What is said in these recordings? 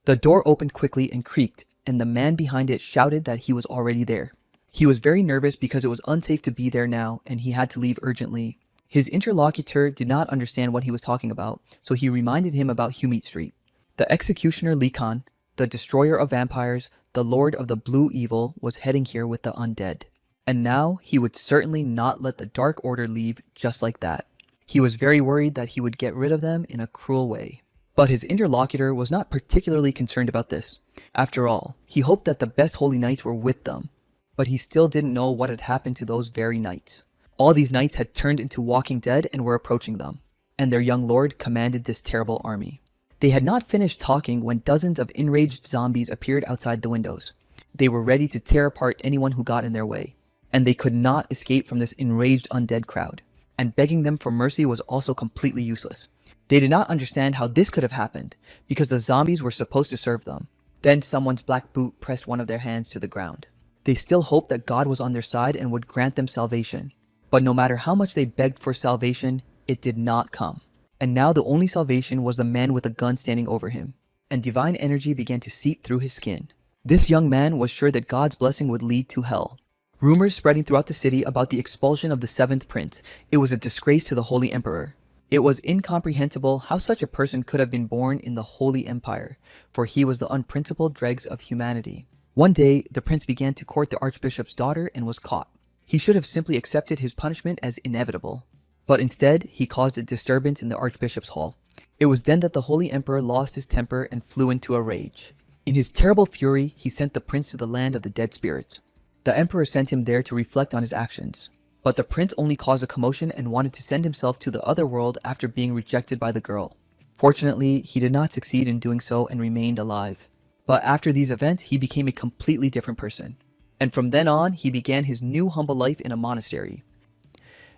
The door opened quickly and creaked, and the man behind it shouted that he was already there. He was very nervous because it was unsafe to be there now and he had to leave urgently. His interlocutor did not understand what he was talking about, so he reminded him about Humit Street. The executioner Lee Khan, the destroyer of vampires, the lord of the blue evil, was heading here with the undead. And now he would certainly not let the Dark Order leave just like that. He was very worried that he would get rid of them in a cruel way. But his interlocutor was not particularly concerned about this. After all, he hoped that the best holy knights were with them. But he still didn't know what had happened to those very knights. All these knights had turned into walking dead and were approaching them. And their young lord commanded this terrible army. They had not finished talking when dozens of enraged zombies appeared outside the windows. They were ready to tear apart anyone who got in their way. And they could not escape from this enraged undead crowd. And begging them for mercy was also completely useless. They did not understand how this could have happened, because the zombies were supposed to serve them. Then someone's black boot pressed one of their hands to the ground. They still hoped that God was on their side and would grant them salvation. But no matter how much they begged for salvation, it did not come. And now the only salvation was the man with a gun standing over him, and divine energy began to seep through his skin. This young man was sure that God's blessing would lead to hell. Rumors spreading throughout the city about the expulsion of the seventh prince. It was a disgrace to the Holy Emperor. It was incomprehensible how such a person could have been born in the Holy Empire, for he was the unprincipled dregs of humanity. One day, the prince began to court the archbishop's daughter and was caught. He should have simply accepted his punishment as inevitable. But instead, he caused a disturbance in the archbishop's hall. It was then that the Holy Emperor lost his temper and flew into a rage. In his terrible fury, he sent the prince to the land of the dead spirits. The emperor sent him there to reflect on his actions. But the prince only caused a commotion and wanted to send himself to the other world after being rejected by the girl. Fortunately, he did not succeed in doing so and remained alive. But after these events, he became a completely different person. And from then on, he began his new humble life in a monastery.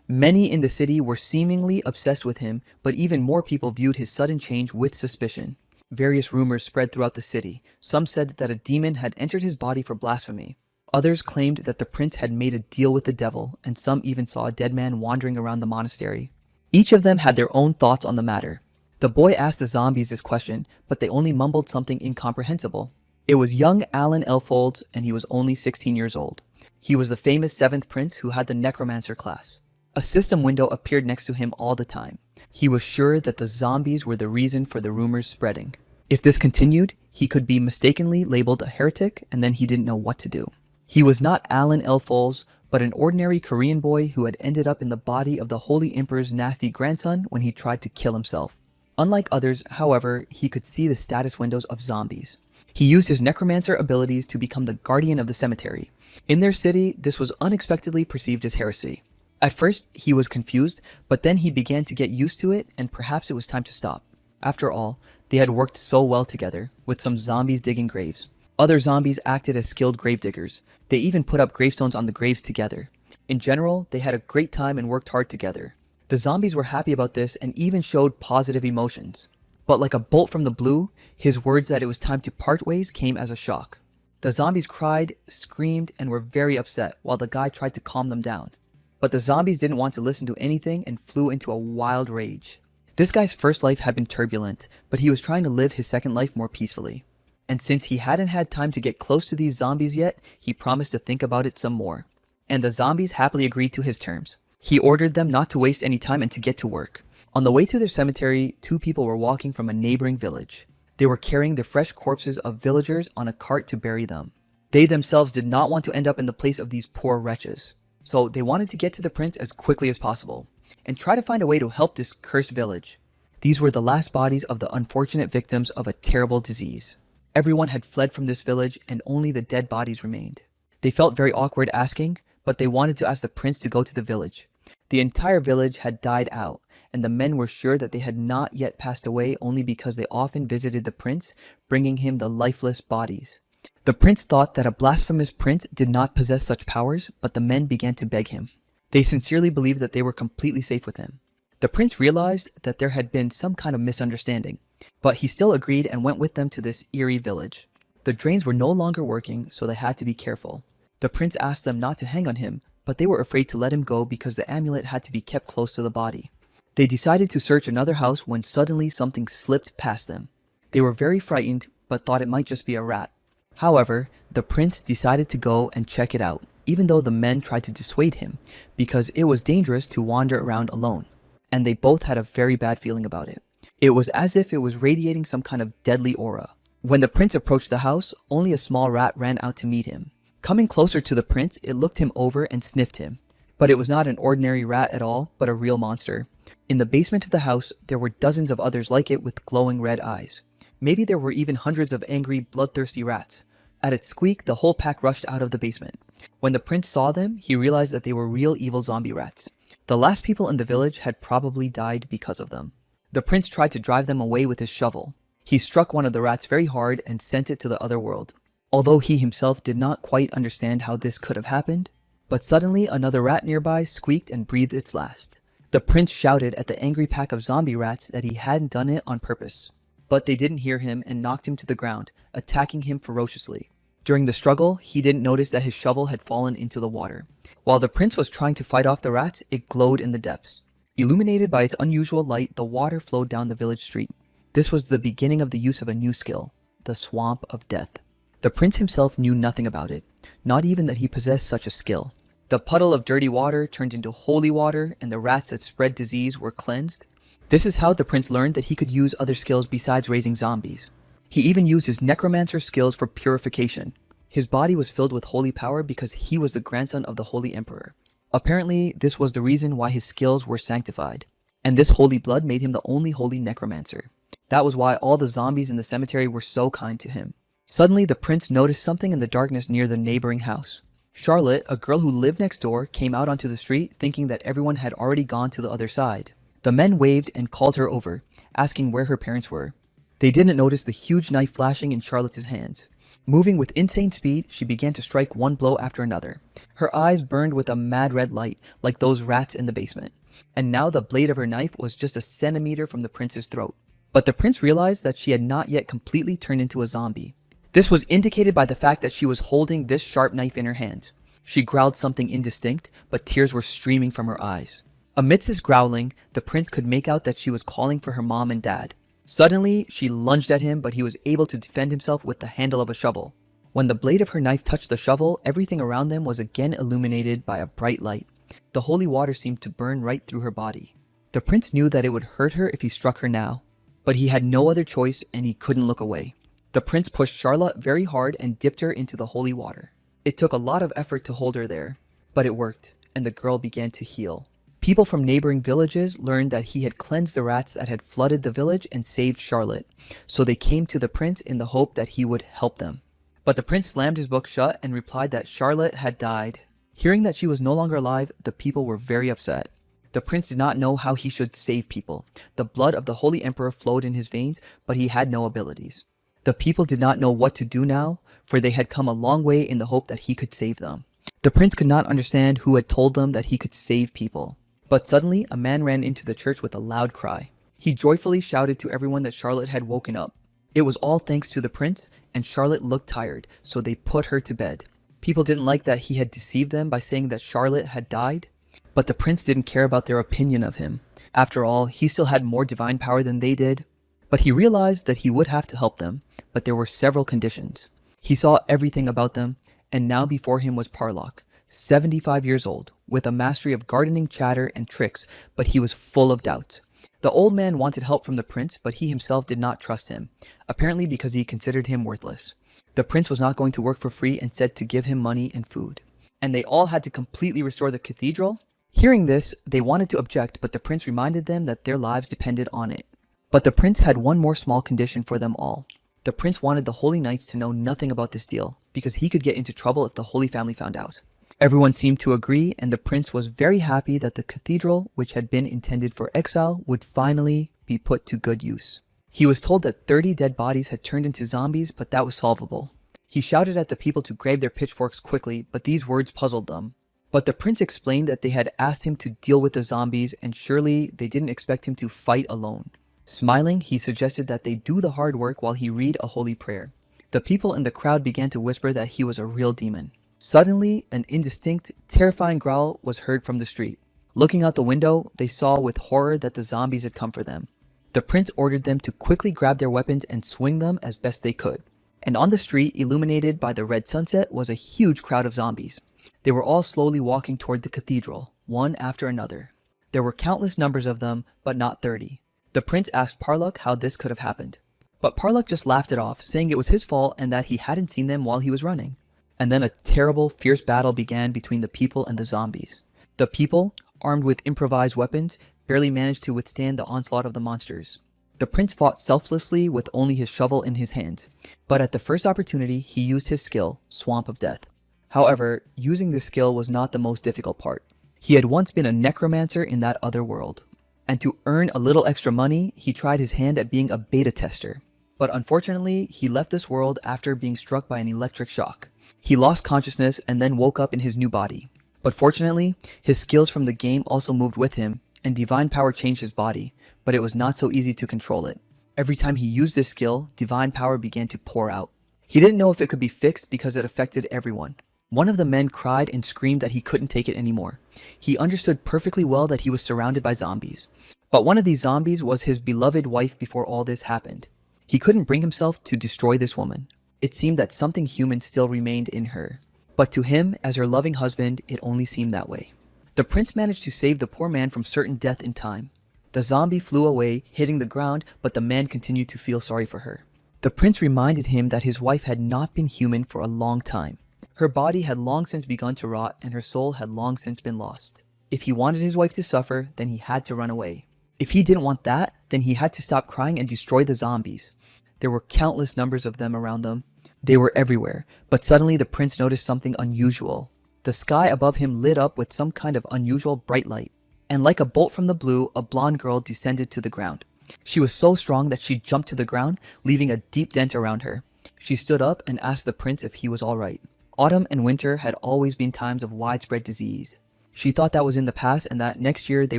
Many in the city were seemingly obsessed with him, but even more people viewed his sudden change with suspicion. Various rumors spread throughout the city. Some said that a demon had entered his body for blasphemy. Others claimed that the prince had made a deal with the devil, and some even saw a dead man wandering around the monastery. Each of them had their own thoughts on the matter. The boy asked the zombies this question, but they only mumbled something incomprehensible. It was young Alan Elfolds, and he was only 16 years old. He was the famous 7th prince who had the necromancer class. A system window appeared next to him all the time. He was sure that the zombies were the reason for the rumors spreading. If this continued, he could be mistakenly labeled a heretic, and then he didn't know what to do. He was not Alan Elfolds, but an ordinary Korean boy who had ended up in the body of the Holy Emperor's nasty grandson when he tried to kill himself. Unlike others, however, he could see the status windows of zombies. He used his necromancer abilities to become the guardian of the cemetery. In their city, this was unexpectedly perceived as heresy. At first, he was confused, but then he began to get used to it, and perhaps it was time to stop. After all, they had worked so well together, with some zombies digging graves. Other zombies acted as skilled gravediggers. They even put up gravestones on the graves together. In general, they had a great time and worked hard together. The zombies were happy about this and even showed positive emotions. But like a bolt from the blue, his words that it was time to part ways came as a shock. The zombies cried, screamed, and were very upset while the guy tried to calm them down. But the zombies didn't want to listen to anything and flew into a wild rage. This guy's first life had been turbulent, but he was trying to live his second life more peacefully. And since he hadn't had time to get close to these zombies yet, he promised to think about it some more. And the zombies happily agreed to his terms. He ordered them not to waste any time and to get to work. On the way to their cemetery, 2 people were walking from a neighboring village. They were carrying the fresh corpses of villagers on a cart to bury them. They themselves did not want to end up in the place of these poor wretches. So they wanted to get to the prince as quickly as possible, and try to find a way to help this cursed village. These were the last bodies of the unfortunate victims of a terrible disease. Everyone had fled from this village and only the dead bodies remained. They felt very awkward asking, but they wanted to ask the prince to go to the village. The entire village had died out, and the men were sure that they had not yet passed away only because they often visited the prince, bringing him the lifeless bodies. The prince thought that a blasphemous prince did not possess such powers, but the men began to beg him. They sincerely believed that they were completely safe with him. The prince realized that there had been some kind of misunderstanding, but he still agreed and went with them to this eerie village. The drains were no longer working, so they had to be careful. The prince asked them not to hang on him, but they were afraid to let him go because the amulet had to be kept close to the body. They decided to search another house when suddenly something slipped past them. They were very frightened, but thought it might just be a rat. However, the prince decided to go and check it out, even though the men tried to dissuade him, because it was dangerous to wander around alone, and they both had a very bad feeling about it. It was as if it was radiating some kind of deadly aura. When the prince approached the house, only a small rat ran out to meet him. Coming closer to the prince, it looked him over and sniffed him. But it was not an ordinary rat at all, but a real monster. In the basement of the house, there were dozens of others like it with glowing red eyes. Maybe there were even hundreds of angry, bloodthirsty rats. At its squeak, the whole pack rushed out of the basement. When the prince saw them, he realized that they were real evil zombie rats. The last people in the village had probably died because of them. The prince tried to drive them away with his shovel. He struck one of the rats very hard and sent it to the other world. Although he himself did not quite understand how this could have happened, but suddenly another rat nearby squeaked and breathed its last. The prince shouted at the angry pack of zombie rats that he hadn't done it on purpose. But they didn't hear him and knocked him to the ground, attacking him ferociously. During the struggle, he didn't notice that his shovel had fallen into the water. While the prince was trying to fight off the rats, it glowed in the depths. Illuminated by its unusual light, the water flowed down the village street. This was the beginning of the use of a new skill, the Swamp of Death. The prince himself knew nothing about it, not even that he possessed such a skill. The puddle of dirty water turned into holy water, and the rats that spread disease were cleansed. This is how the prince learned that he could use other skills besides raising zombies. He even used his necromancer skills for purification. His body was filled with holy power because he was the grandson of the Holy Emperor. Apparently, this was the reason why his skills were sanctified, and this holy blood made him the only holy necromancer. That was why all the zombies in the cemetery were so kind to him. Suddenly, the prince noticed something in the darkness near the neighboring house. Charlotte, a girl who lived next door, came out onto the street thinking that everyone had already gone to the other side. The men waved and called her over, asking where her parents were. They didn't notice the huge knife flashing in Charlotte's hands. Moving with insane speed, she began to strike one blow after another. Her eyes burned with a mad red light, like those rats in the basement. And now the blade of her knife was just a centimeter from the prince's throat. But the prince realized that she had not yet completely turned into a zombie. This was indicated by the fact that she was holding this sharp knife in her hand. She growled something indistinct, but tears were streaming from her eyes. Amidst this growling, the prince could make out that she was calling for her mom and dad. Suddenly, she lunged at him, but he was able to defend himself with the handle of a shovel. When the blade of her knife touched the shovel, everything around them was again illuminated by a bright light. The holy water seemed to burn right through her body. The prince knew that it would hurt her if he struck her now, but he had no other choice and he couldn't look away. The prince pushed Charlotte very hard and dipped her into the holy water. It took a lot of effort to hold her there, but it worked, and the girl began to heal. People from neighboring villages learned that he had cleansed the rats that had flooded the village and saved Charlotte, so they came to the prince in the hope that he would help them. But the prince slammed his book shut and replied that Charlotte had died. Hearing that she was no longer alive, the people were very upset. The prince did not know how he should save people. The blood of the Holy Emperor flowed in his veins, but he had no abilities. The people did not know what to do now, for they had come a long way in the hope that he could save them. The prince could not understand who had told them that he could save people. But suddenly, a man ran into the church with a loud cry. He joyfully shouted to everyone that Charlotte had woken up. It was all thanks to the prince, and Charlotte looked tired, so they put her to bed. People didn't like that he had deceived them by saying that Charlotte had died, but the prince didn't care about their opinion of him. After all, he still had more divine power than they did. But he realized that he would have to help them, but there were several conditions. He saw everything about them, and now before him was Parlock, 75 years old, with a mastery of gardening, chatter, and tricks, but he was full of doubts. The old man wanted help from the prince, but he himself did not trust him, apparently because he considered him worthless. The prince was not going to work for free and said to give him money and food. And they all had to completely restore the cathedral? Hearing this, they wanted to object, but the prince reminded them that their lives depended on it. But the prince had one more small condition for them all. The prince wanted the Holy Knights to know nothing about this deal, because he could get into trouble if the Holy Family found out. Everyone seemed to agree, and the prince was very happy that the cathedral, which had been intended for exile, would finally be put to good use. He was told that 30 dead bodies had turned into zombies, but that was solvable. He shouted at the people to grab their pitchforks quickly, but these words puzzled them. But the prince explained that they had asked him to deal with the zombies, and surely they didn't expect him to fight alone. Smiling, he suggested that they do the hard work while he read a holy prayer. The people in the crowd began to whisper that he was a real demon. Suddenly, an indistinct, terrifying growl was heard from the street. Looking out the window, they saw with horror that the zombies had come for them. The prince ordered them to quickly grab their weapons and swing them as best they could. And on the street, illuminated by the red sunset, was a huge crowd of zombies. They were all slowly walking toward the cathedral, one after another. There were countless numbers of them, but not 30. The prince asked Parlok how this could have happened. But Parlok just laughed it off, saying it was his fault and that he hadn't seen them while he was running. And then a terrible, fierce battle began between the people and the zombies. The people, armed with improvised weapons, barely managed to withstand the onslaught of the monsters. The prince fought selflessly with only his shovel in his hands, but at the first opportunity he used his skill, Swamp of Death. However, using this skill was not the most difficult part. He had once been a necromancer in that other world, and to earn a little extra money, he tried his hand at being a beta tester. But unfortunately, he left this world after being struck by an electric shock. He lost consciousness and then woke up in his new body. But fortunately, his skills from the game also moved with him, and divine power changed his body, but it was not so easy to control it. Every time he used this skill, divine power began to pour out. He didn't know if it could be fixed because it affected everyone. One of the men cried and screamed that he couldn't take it anymore. He understood perfectly well that he was surrounded by zombies. But one of these zombies was his beloved wife before all this happened. He couldn't bring himself to destroy this woman. It seemed that something human still remained in her. But to him, as her loving husband, it only seemed that way. The prince managed to save the poor man from certain death in time. The zombie flew away, hitting the ground, but the man continued to feel sorry for her. The prince reminded him that his wife had not been human for a long time. Her body had long since begun to rot, and her soul had long since been lost. If he wanted his wife to suffer, then he had to run away. If he didn't want that, then he had to stop crying and destroy the zombies. There were countless numbers of them around them. They were everywhere, but suddenly the prince noticed something unusual. The sky above him lit up with some kind of unusual bright light, and like a bolt from the blue, a blonde girl descended to the ground. She was so strong that she jumped to the ground, leaving a deep dent around her. She stood up and asked the prince if he was all right. Autumn and winter had always been times of widespread disease. She thought that was in the past and that next year they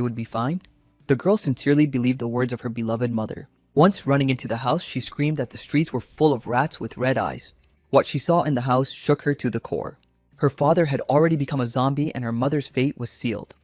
would be fine. The girl sincerely believed the words of her beloved mother. Once running into the house, she screamed that the streets were full of rats with red eyes. What she saw in the house shook her to the core. Her father had already become a zombie and her mother's fate was sealed.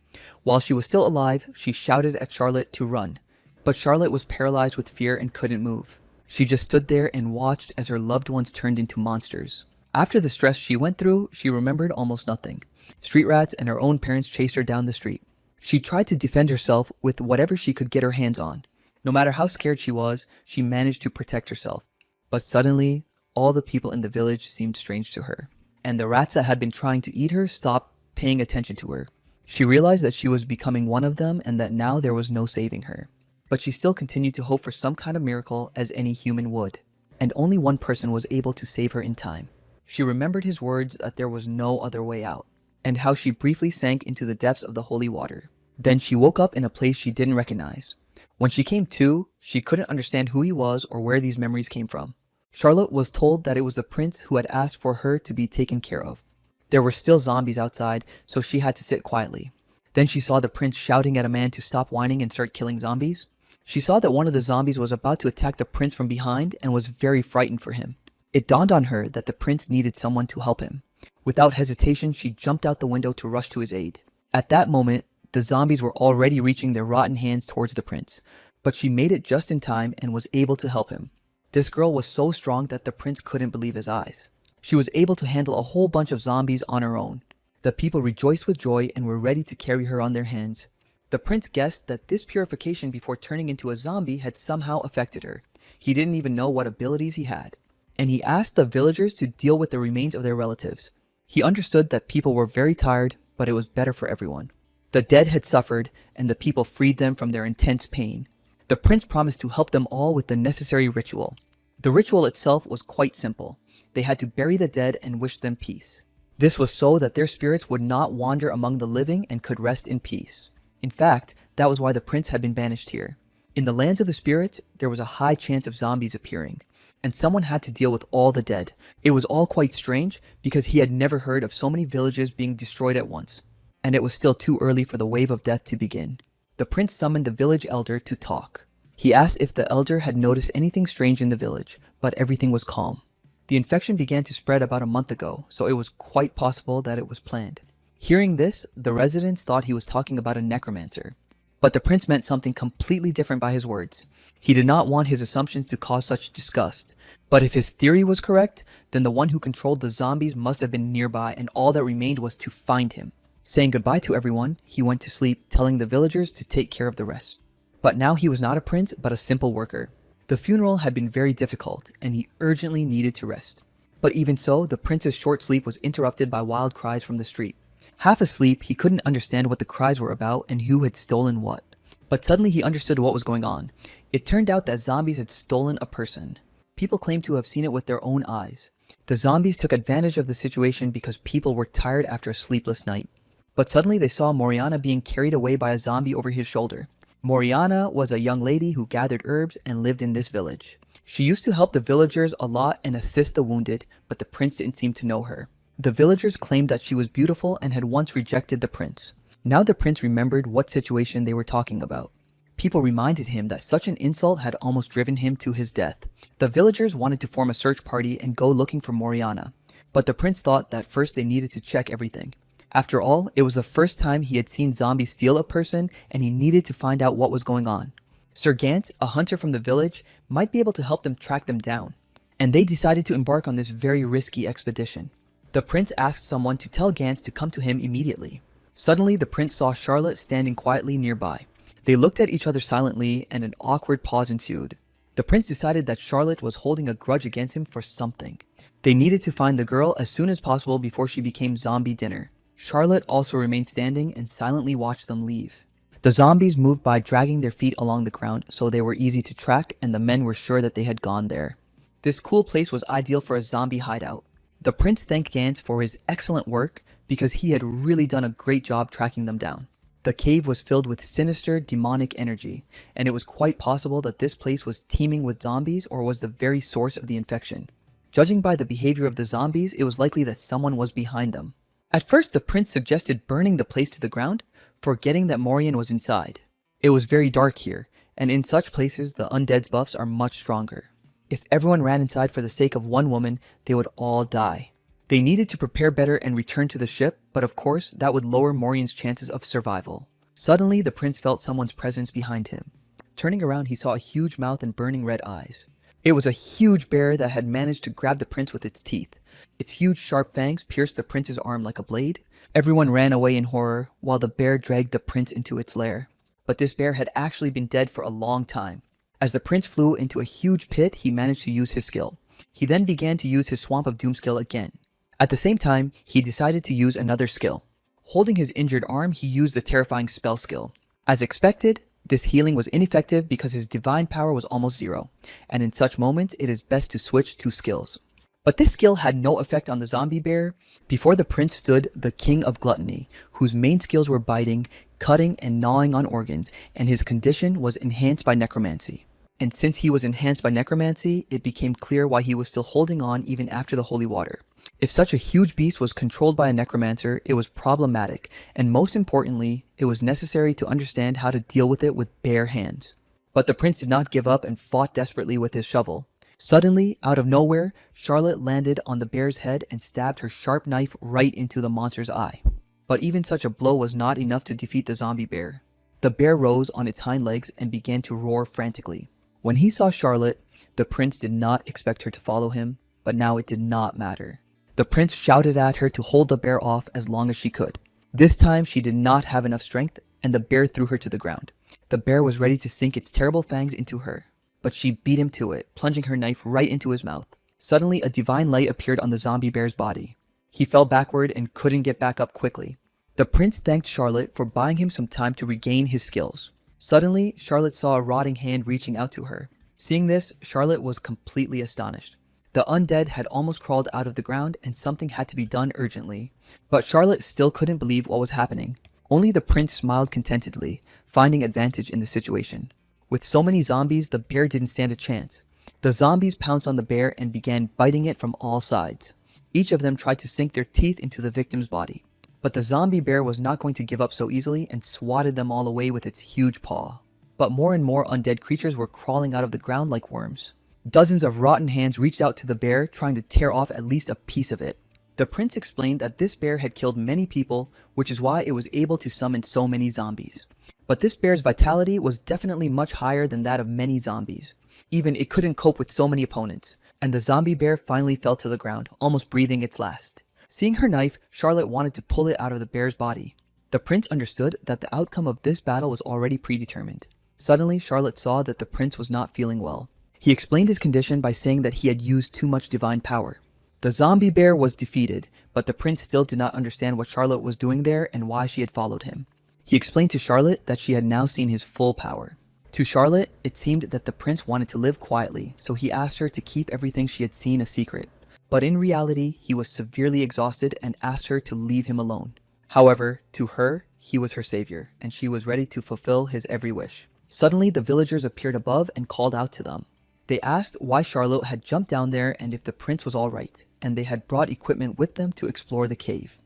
While she was still alive, she shouted at Charlotte to run. But Charlotte was paralyzed with fear and couldn't move. She just stood there and watched as her loved ones turned into monsters. After the stress she went through, she remembered almost nothing. Street rats and her own parents chased her down the street. She tried to defend herself with whatever she could get her hands on. No matter how scared she was, she managed to protect herself. But suddenly, all the people in the village seemed strange to her. And the rats that had been trying to eat her stopped paying attention to her. She realized that she was becoming one of them and that now there was no saving her. But she still continued to hope for some kind of miracle as any human would. And only one person was able to save her in time. She remembered his words that there was no other way out, and how she briefly sank into the depths of the holy water. Then she woke up in a place she didn't recognize. When she came to, she couldn't understand who he was or where these memories came from. Charlotte was told that it was the prince who had asked for her to be taken care of. There were still zombies outside, so she had to sit quietly. Then she saw the prince shouting at a man to stop whining and start killing zombies. She saw that one of the zombies was about to attack the prince from behind and was very frightened for him. It dawned on her that the prince needed someone to help him. Without hesitation, she jumped out the window to rush to his aid. At that moment, the zombies were already reaching their rotten hands towards the prince, but she made it just in time and was able to help him. This girl was so strong that the prince couldn't believe his eyes. She was able to handle a whole bunch of zombies on her own. The people rejoiced with joy and were ready to carry her on their hands. The prince guessed that this purification before turning into a zombie had somehow affected her. He didn't even know what abilities he had. And he asked the villagers to deal with the remains of their relatives. He understood that people were very tired, but it was better for everyone. The dead had suffered, and the people freed them from their intense pain. The prince promised to help them all with the necessary ritual. The ritual itself was quite simple. They had to bury the dead and wish them peace. This was so that their spirits would not wander among the living and could rest in peace. In fact, that was why the prince had been banished here. In the lands of the spirits, there was a high chance of zombies appearing, and someone had to deal with all the dead. It was all quite strange because he had never heard of so many villages being destroyed at once, and it was still too early for the wave of death to begin. The prince summoned the village elder to talk. He asked if the elder had noticed anything strange in the village, but everything was calm. The infection began to spread about a month ago, so it was quite possible that it was planned. Hearing this, the residents thought he was talking about a necromancer. But the prince meant something completely different by his words. He did not want his assumptions to cause such disgust. But if his theory was correct, then the one who controlled the zombies must have been nearby, and all that remained was to find him. Saying goodbye to everyone, he went to sleep, telling the villagers to take care of the rest. But now he was not a prince, but a simple worker. The funeral had been very difficult, and he urgently needed to rest. But even so, the prince's short sleep was interrupted by wild cries from the street. Half asleep, he couldn't understand what the cries were about and who had stolen what. But suddenly he understood what was going on. It turned out that zombies had stolen a person. People claimed to have seen it with their own eyes. The zombies took advantage of the situation because people were tired after a sleepless night. But suddenly they saw Moriana being carried away by a zombie over his shoulder. Moriana was a young lady who gathered herbs and lived in this village. She used to help the villagers a lot and assist the wounded, but the prince didn't seem to know her. The villagers claimed that she was beautiful and had once rejected the prince. Now the prince remembered what situation they were talking about. People reminded him that such an insult had almost driven him to his death. The villagers wanted to form a search party and go looking for Moriana, but the prince thought that first they needed to check everything. After all, it was the first time he had seen zombies steal a person, and he needed to find out what was going on. Sir Gant, a hunter from the village, might be able to help them track them down, and they decided to embark on this very risky expedition. The prince asked someone to tell Gant to come to him immediately. Suddenly, the prince saw Charlotte standing quietly nearby. They looked at each other silently, and an awkward pause ensued. The prince decided that Charlotte was holding a grudge against him for something. They needed to find the girl as soon as possible before she became zombie dinner. Charlotte also remained standing and silently watched them leave. The zombies moved by dragging their feet along the ground, so they were easy to track, and the men were sure that they had gone there. This cool place was ideal for a zombie hideout. The prince thanked Gant for his excellent work because he had really done a great job tracking them down. The cave was filled with sinister, demonic energy, and it was quite possible that this place was teeming with zombies or was the very source of the infection. Judging by the behavior of the zombies, it was likely that someone was behind them. At first, the prince suggested burning the place to the ground, forgetting that Morian was inside. It was very dark here, and in such places, the undead's buffs are much stronger. If everyone ran inside for the sake of one woman, they would all die. They needed to prepare better and return to the ship, but of course, that would lower Morian's chances of survival. Suddenly, the prince felt someone's presence behind him. Turning around, he saw a huge mouth and burning red eyes. It was a huge bear that had managed to grab the prince with its teeth. Its huge sharp fangs pierced the prince's arm like a blade. Everyone ran away in horror, while the bear dragged the prince into its lair. But this bear had actually been dead for a long time. As the prince flew into a huge pit, he managed to use his skill. He then began to use his Swamp of Doom skill again. At the same time, he decided to use another skill. Holding his injured arm, he used the terrifying spell skill. As expected, this healing was ineffective because his divine power was almost zero, and in such moments, it is best to switch to skills. But this skill had no effect on the zombie bear. Before the prince stood the King of Gluttony, whose main skills were biting, cutting, and gnawing on organs, and his condition was enhanced by necromancy. And since he was enhanced by necromancy, it became clear why he was still holding on even after the holy water. If such a huge beast was controlled by a necromancer, it was problematic, and most importantly, it was necessary to understand how to deal with it with bare hands. But the prince did not give up and fought desperately with his shovel. Suddenly, out of nowhere, Charlotte landed on the bear's head and stabbed her sharp knife right into the monster's eye. But even such a blow was not enough to defeat the zombie bear. The bear rose on its hind legs and began to roar frantically. When he saw Charlotte, the prince did not expect her to follow him, but now it did not matter. The prince shouted at her to hold the bear off as long as she could. This time she did not have enough strength, and the bear threw her to the ground. The bear was ready to sink its terrible fangs into her, but she beat him to it, plunging her knife right into his mouth. Suddenly, a divine light appeared on the zombie bear's body. He fell backward and couldn't get back up quickly. The prince thanked Charlotte for buying him some time to regain his skills. Suddenly, Charlotte saw a rotting hand reaching out to her. Seeing this, Charlotte was completely astonished. The undead had almost crawled out of the ground and something had to be done urgently. But Charlotte still couldn't believe what was happening. Only the prince smiled contentedly, finding advantage in the situation. With so many zombies, the bear didn't stand a chance. The zombies pounced on the bear and began biting it from all sides. Each of them tried to sink their teeth into the victim's body. But the zombie bear was not going to give up so easily and swatted them all away with its huge paw. But more and more undead creatures were crawling out of the ground like worms. Dozens of rotten hands reached out to the bear, trying to tear off at least a piece of it. The prince explained that this bear had killed many people, which is why it was able to summon so many zombies. But this bear's vitality was definitely much higher than that of many zombies. Even it couldn't cope with so many opponents, and the zombie bear finally fell to the ground, almost breathing its last. Seeing her knife, Charlotte wanted to pull it out of the bear's body. The prince understood that the outcome of this battle was already predetermined. Suddenly, Charlotte saw that the prince was not feeling well. He explained his condition by saying that he had used too much divine power. The zombie bear was defeated, but the prince still did not understand what Charlotte was doing there and why she had followed him. He explained to Charlotte that she had now seen his full power. To Charlotte, it seemed that the prince wanted to live quietly, so he asked her to keep everything she had seen a secret. But in reality, he was severely exhausted and asked her to leave him alone. However, to her, he was her savior, and she was ready to fulfill his every wish. Suddenly, the villagers appeared above and called out to them. They asked why Charlotte had jumped down there and if the prince was all right, and they had brought equipment with them to explore the cave.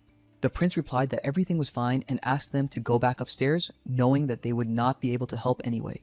The prince replied that everything was fine and asked them to go back upstairs, knowing that they would not be able to help anyway.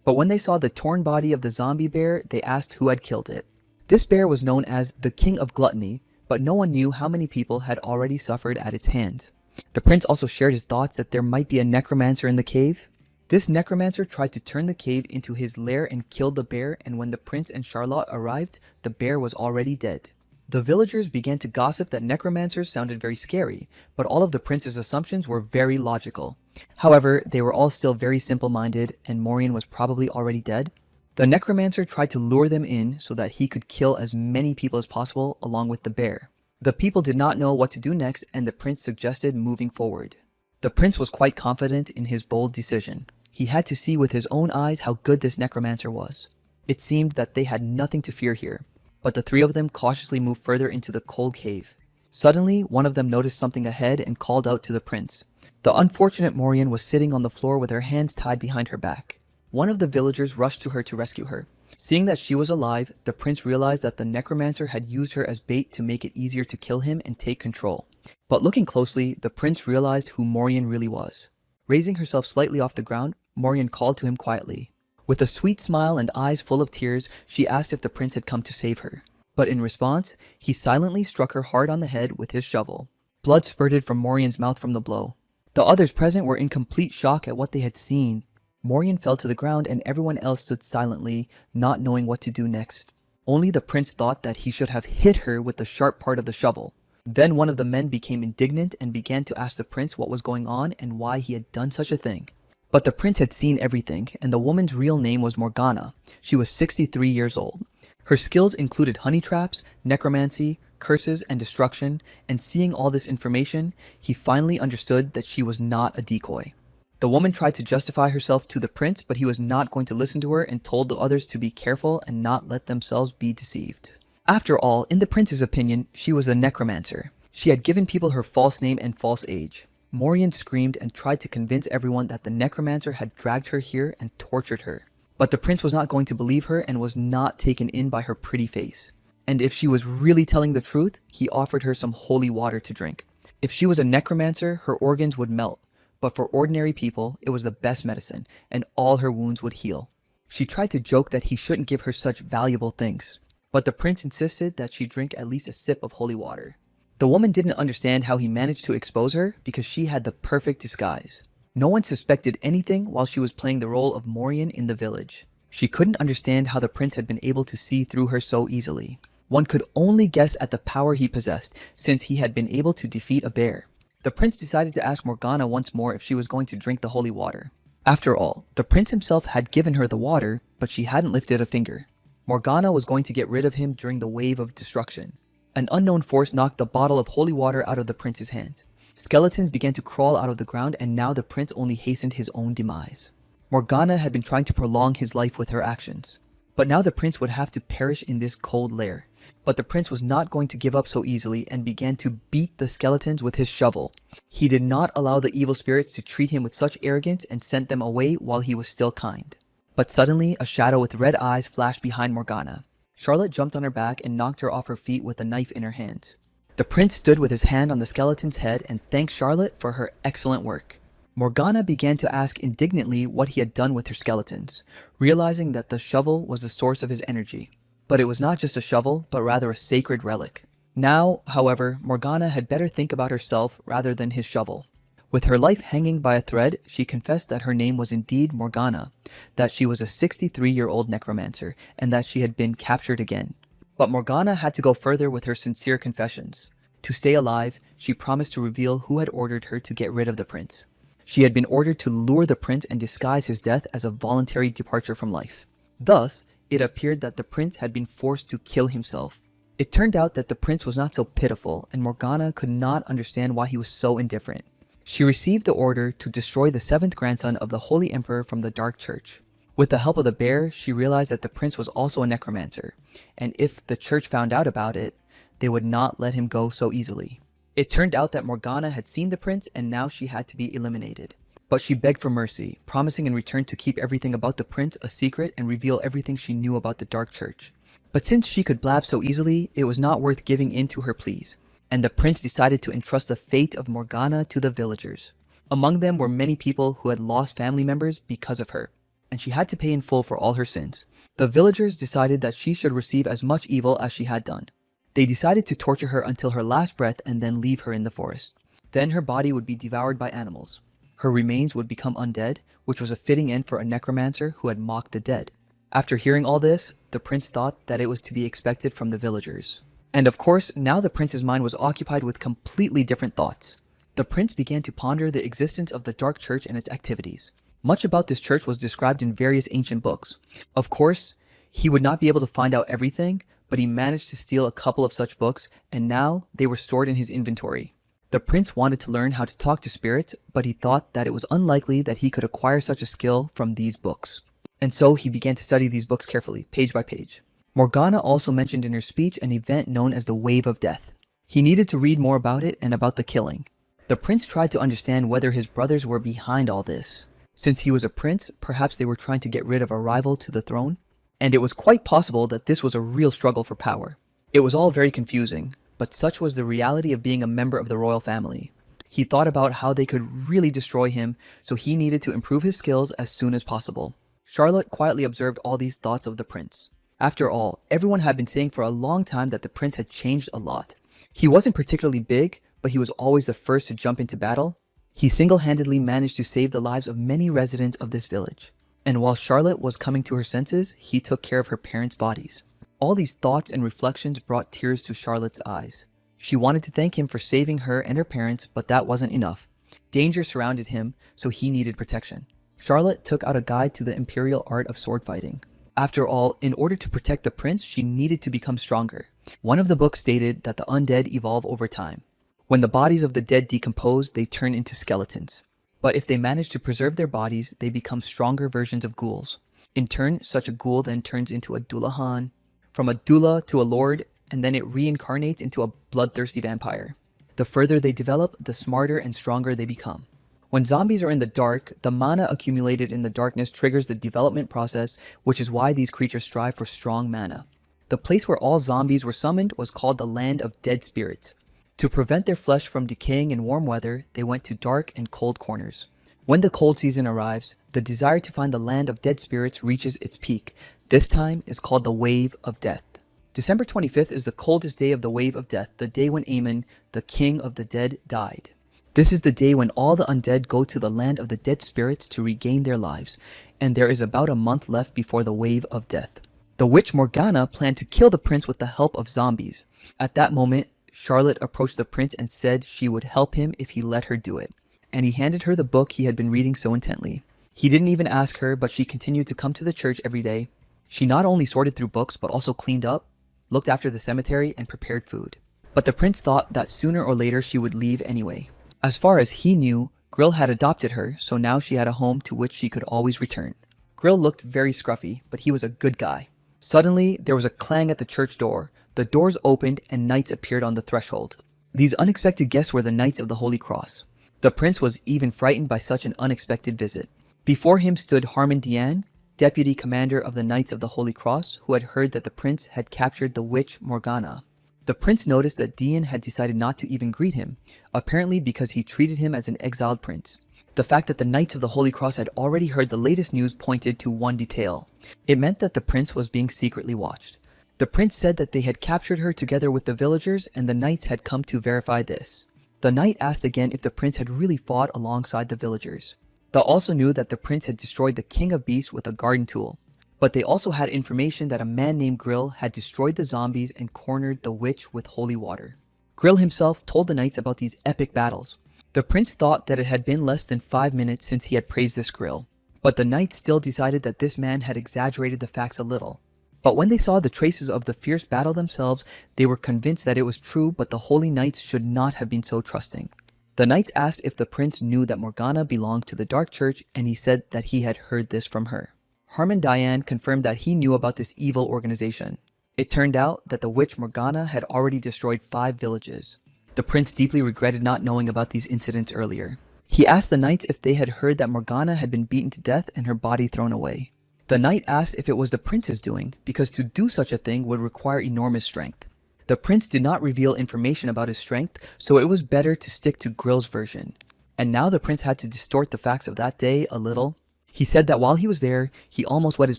But when they saw the torn body of the zombie bear, they asked who had killed it. This bear was known as the King of Gluttony, but no one knew how many people had already suffered at its hands. The prince also shared his thoughts that there might be a necromancer in the cave. This necromancer tried to turn the cave into his lair and killed the bear, and when the prince and Charlotte arrived, the bear was already dead. The villagers began to gossip that necromancers sounded very scary, but all of the prince's assumptions were very logical. However, they were all still very simple-minded, and Morian was probably already dead. The necromancer tried to lure them in so that he could kill as many people as possible along with the bear. The people did not know what to do next, and the prince suggested moving forward. The prince was quite confident in his bold decision. He had to see with his own eyes how good this necromancer was. It seemed that they had nothing to fear here, but the three of them cautiously moved further into the cold cave. Suddenly, one of them noticed something ahead and called out to the prince. The unfortunate Morian was sitting on the floor with her hands tied behind her back. One of the villagers rushed to her to rescue her. Seeing that she was alive, the prince realized that the necromancer had used her as bait to make it easier to kill him and take control. But looking closely, the prince realized who Morian really was. Raising herself slightly off the ground, Morian called to him quietly. With a sweet smile and eyes full of tears, she asked if the prince had come to save her. But in response, he silently struck her hard on the head with his shovel. Blood spurted from Morian's mouth from the blow. The others present were in complete shock at what they had seen. Morian fell to the ground and everyone else stood silently, not knowing what to do next. Only the prince thought that he should have hit her with the sharp part of the shovel. Then one of the men became indignant and began to ask the prince what was going on and why he had done such a thing. But the prince had seen everything, and the woman's real name was Morgana. She was 63 years old. Her skills included honey traps, necromancy, curses, and destruction, and seeing all this information, he finally understood that she was not a decoy. The woman tried to justify herself to the prince, but he was not going to listen to her and told the others to be careful and not let themselves be deceived. After all, in the prince's opinion, she was a necromancer. She had given people her false name and false age. Morian screamed and tried to convince everyone that the necromancer had dragged her here and tortured her. But the prince was not going to believe her and was not taken in by her pretty face. And if she was really telling the truth, he offered her some holy water to drink. If she was a necromancer, her organs would melt. But for ordinary people, it was the best medicine, and all her wounds would heal. She tried to joke that he shouldn't give her such valuable things, but the prince insisted that she drink at least a sip of holy water. The woman didn't understand how he managed to expose her because she had the perfect disguise. No one suspected anything while she was playing the role of Morian in the village. She couldn't understand how the prince had been able to see through her so easily. One could only guess at the power he possessed, since he had been able to defeat a bear. The prince decided to ask Morgana once more if she was going to drink the holy water. After all, the prince himself had given her the water, but she hadn't lifted a finger. Morgana was going to get rid of him during the wave of destruction. An unknown force knocked the bottle of holy water out of the prince's hands. Skeletons began to crawl out of the ground, and now the prince only hastened his own demise. Morgana had been trying to prolong his life with her actions. But now the prince would have to perish in this cold lair. But the prince was not going to give up so easily and began to beat the skeletons with his shovel. He did not allow the evil spirits to treat him with such arrogance and sent them away while he was still kind. But suddenly, a shadow with red eyes flashed behind Morgana. Charlotte jumped on her back and knocked her off her feet with a knife in her hands. The prince stood with his hand on the skeleton's head and thanked Charlotte for her excellent work. Morgana began to ask indignantly what he had done with her skeletons, realizing that the shovel was the source of his energy. But it was not just a shovel, but rather a sacred relic. Now, however, Morgana had better think about herself rather than his shovel. With her life hanging by a thread, she confessed that her name was indeed Morgana, that she was a 63-year-old necromancer, and that she had been captured again. But Morgana had to go further with her sincere confessions. To stay alive, she promised to reveal who had ordered her to get rid of the prince. She had been ordered to lure the prince and disguise his death as a voluntary departure from life. Thus, it appeared that the prince had been forced to kill himself. It turned out that the prince was not so pitiful, and Morgana could not understand why he was so indifferent. She received the order to destroy the seventh grandson of the Holy Emperor from the Dark Church. With the help of the bear, she realized that the prince was also a necromancer, and if the church found out about it, they would not let him go so easily. It turned out that Morgana had seen the prince and now she had to be eliminated. But she begged for mercy, promising in return to keep everything about the prince a secret and reveal everything she knew about the Dark Church. But since she could blab so easily, it was not worth giving in to her pleas, and the prince decided to entrust the fate of Morgana to the villagers. Among them were many people who had lost family members because of her, and she had to pay in full for all her sins. The villagers decided that she should receive as much evil as she had done. They decided to torture her until her last breath and then leave her in the forest. Then her body would be devoured by animals. Her remains would become undead, which was a fitting end for a necromancer who had mocked the dead. After hearing all this, the prince thought that it was to be expected from the villagers. And of course, now the prince's mind was occupied with completely different thoughts. The prince began to ponder the existence of the Dark Church and its activities. Much about this church was described in various ancient books. Of course, he would not be able to find out everything, but he managed to steal a couple of such books, and now they were stored in his inventory. The prince wanted to learn how to talk to spirits, but he thought that it was unlikely that he could acquire such a skill from these books. And so he began to study these books carefully, page by page. Morgana also mentioned in her speech an event known as the Wave of Death. He needed to read more about it and about the killing. The prince tried to understand whether his brothers were behind all this. Since he was a prince, perhaps they were trying to get rid of a rival to the throne. And it was quite possible that this was a real struggle for power. It was all very confusing, but such was the reality of being a member of the royal family. He thought about how they could really destroy him, so he needed to improve his skills as soon as possible. Charlotte quietly observed all these thoughts of the prince. After all, everyone had been saying for a long time that the prince had changed a lot. He wasn't particularly big, but he was always the first to jump into battle. He single-handedly managed to save the lives of many residents of this village. And while Charlotte was coming to her senses, he took care of her parents' bodies. All these thoughts and reflections brought tears to Charlotte's eyes. She wanted to thank him for saving her and her parents, but that wasn't enough. Danger surrounded him, so he needed protection. Charlotte took out a guide to the imperial art of sword fighting. After all, in order to protect the prince, she needed to become stronger. One of the books stated that the undead evolve over time. When the bodies of the dead decompose, they turn into skeletons. But if they manage to preserve their bodies, they become stronger versions of ghouls. In turn, such a ghoul then turns into a dullahan, from a doula to a lord, and then it reincarnates into a bloodthirsty vampire. The further they develop, the smarter and stronger they become. When zombies are in the dark, the mana accumulated in the darkness triggers the development process, which is why these creatures strive for strong mana. The place where all zombies were summoned was called the Land of Dead Spirits. To prevent their flesh from decaying in warm weather, they went to dark and cold corners. When the cold season arrives, the desire to find the Land of Dead Spirits reaches its peak. This time is called the Wave of Death. December 25th is the coldest day of the Wave of Death, the day when Aemon, the king of the dead, died. This is the day when all the undead go to the Land of the Dead Spirits to regain their lives, and there is about a month left before the Wave of Death. The witch Morgana planned to kill the prince with the help of zombies. At that moment, Charlotte approached the prince and said she would help him if he let her do it, and he handed her the book he had been reading so intently. He didn't even ask her, but she continued to come to the church every day. She not only sorted through books, but also cleaned up, looked after the cemetery, and prepared food. But the prince thought that sooner or later she would leave anyway. As far as he knew, Grill had adopted her, so now she had a home to which she could always return. Grill looked very scruffy, but he was a good guy. Suddenly, there was a clang at the church door. The doors opened and knights appeared on the threshold. These unexpected guests were the Knights of the Holy Cross. The prince was even frightened by such an unexpected visit. Before him stood Harmon Diane, deputy commander of the Knights of the Holy Cross, who had heard that the prince had captured the witch Morgana. The prince noticed that Diane had decided not to even greet him, apparently because he treated him as an exiled prince. The fact that the Knights of the Holy Cross had already heard the latest news pointed to one detail. It meant that the prince was being secretly watched. The prince said that they had captured her together with the villagers, and the knights had come to verify this. The knight asked again if the prince had really fought alongside the villagers. They also knew that the prince had destroyed the king of beasts with a garden tool. But they also had information that a man named Grill had destroyed the zombies and cornered the witch with holy water. Grill himself told the knights about these epic battles. The prince thought that it had been less than 5 minutes since he had praised this Grill. But the knights still decided that this man had exaggerated the facts a little. But when they saw the traces of the fierce battle themselves, they were convinced that it was true, but the holy knights should not have been so trusting. The knights asked if the prince knew that Morgana belonged to the Dark Church, and he said that he had heard this from her. Harmon Diane confirmed that he knew about this evil organization. It turned out that the witch Morgana had already destroyed 5 villages. The prince deeply regretted not knowing about these incidents earlier. He asked the knights if they had heard that Morgana had been beaten to death and her body thrown away. The knight asked if it was the prince's doing, because to do such a thing would require enormous strength. The prince did not reveal information about his strength, so it was better to stick to Grill's version. And now the prince had to distort the facts of that day a little. He said that while he was there, he almost wet his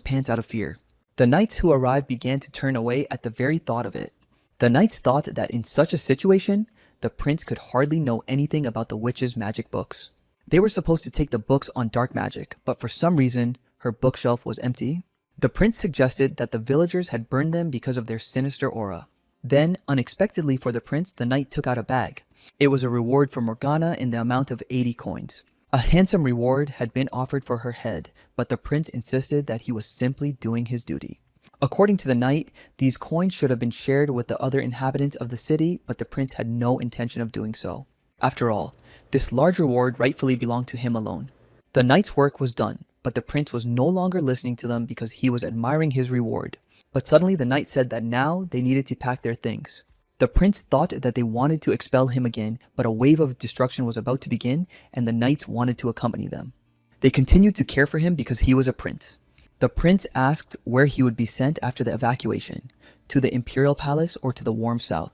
pants out of fear. The knights who arrived began to turn away at the very thought of it. The knights thought that in such a situation, the prince could hardly know anything about the witch's magic books. They were supposed to take the books on dark magic, but for some reason, her bookshelf was empty. The prince suggested that the villagers had burned them because of their sinister aura. Then, unexpectedly for the prince, the knight took out a bag. It was a reward for Morgana in the amount of 80 coins. A handsome reward had been offered for her head, but the prince insisted that he was simply doing his duty. According to the knight, these coins should have been shared with the other inhabitants of the city, but the prince had no intention of doing so. After all, this large reward rightfully belonged to him alone. The knight's work was done, but the prince was no longer listening to them because he was admiring his reward. But suddenly the knight said that now they needed to pack their things. The prince thought that they wanted to expel him again, but a wave of destruction was about to begin, and the knights wanted to accompany them. They continued to care for him because he was a prince. The prince asked where he would be sent after the evacuation, to the imperial palace or to the warm south.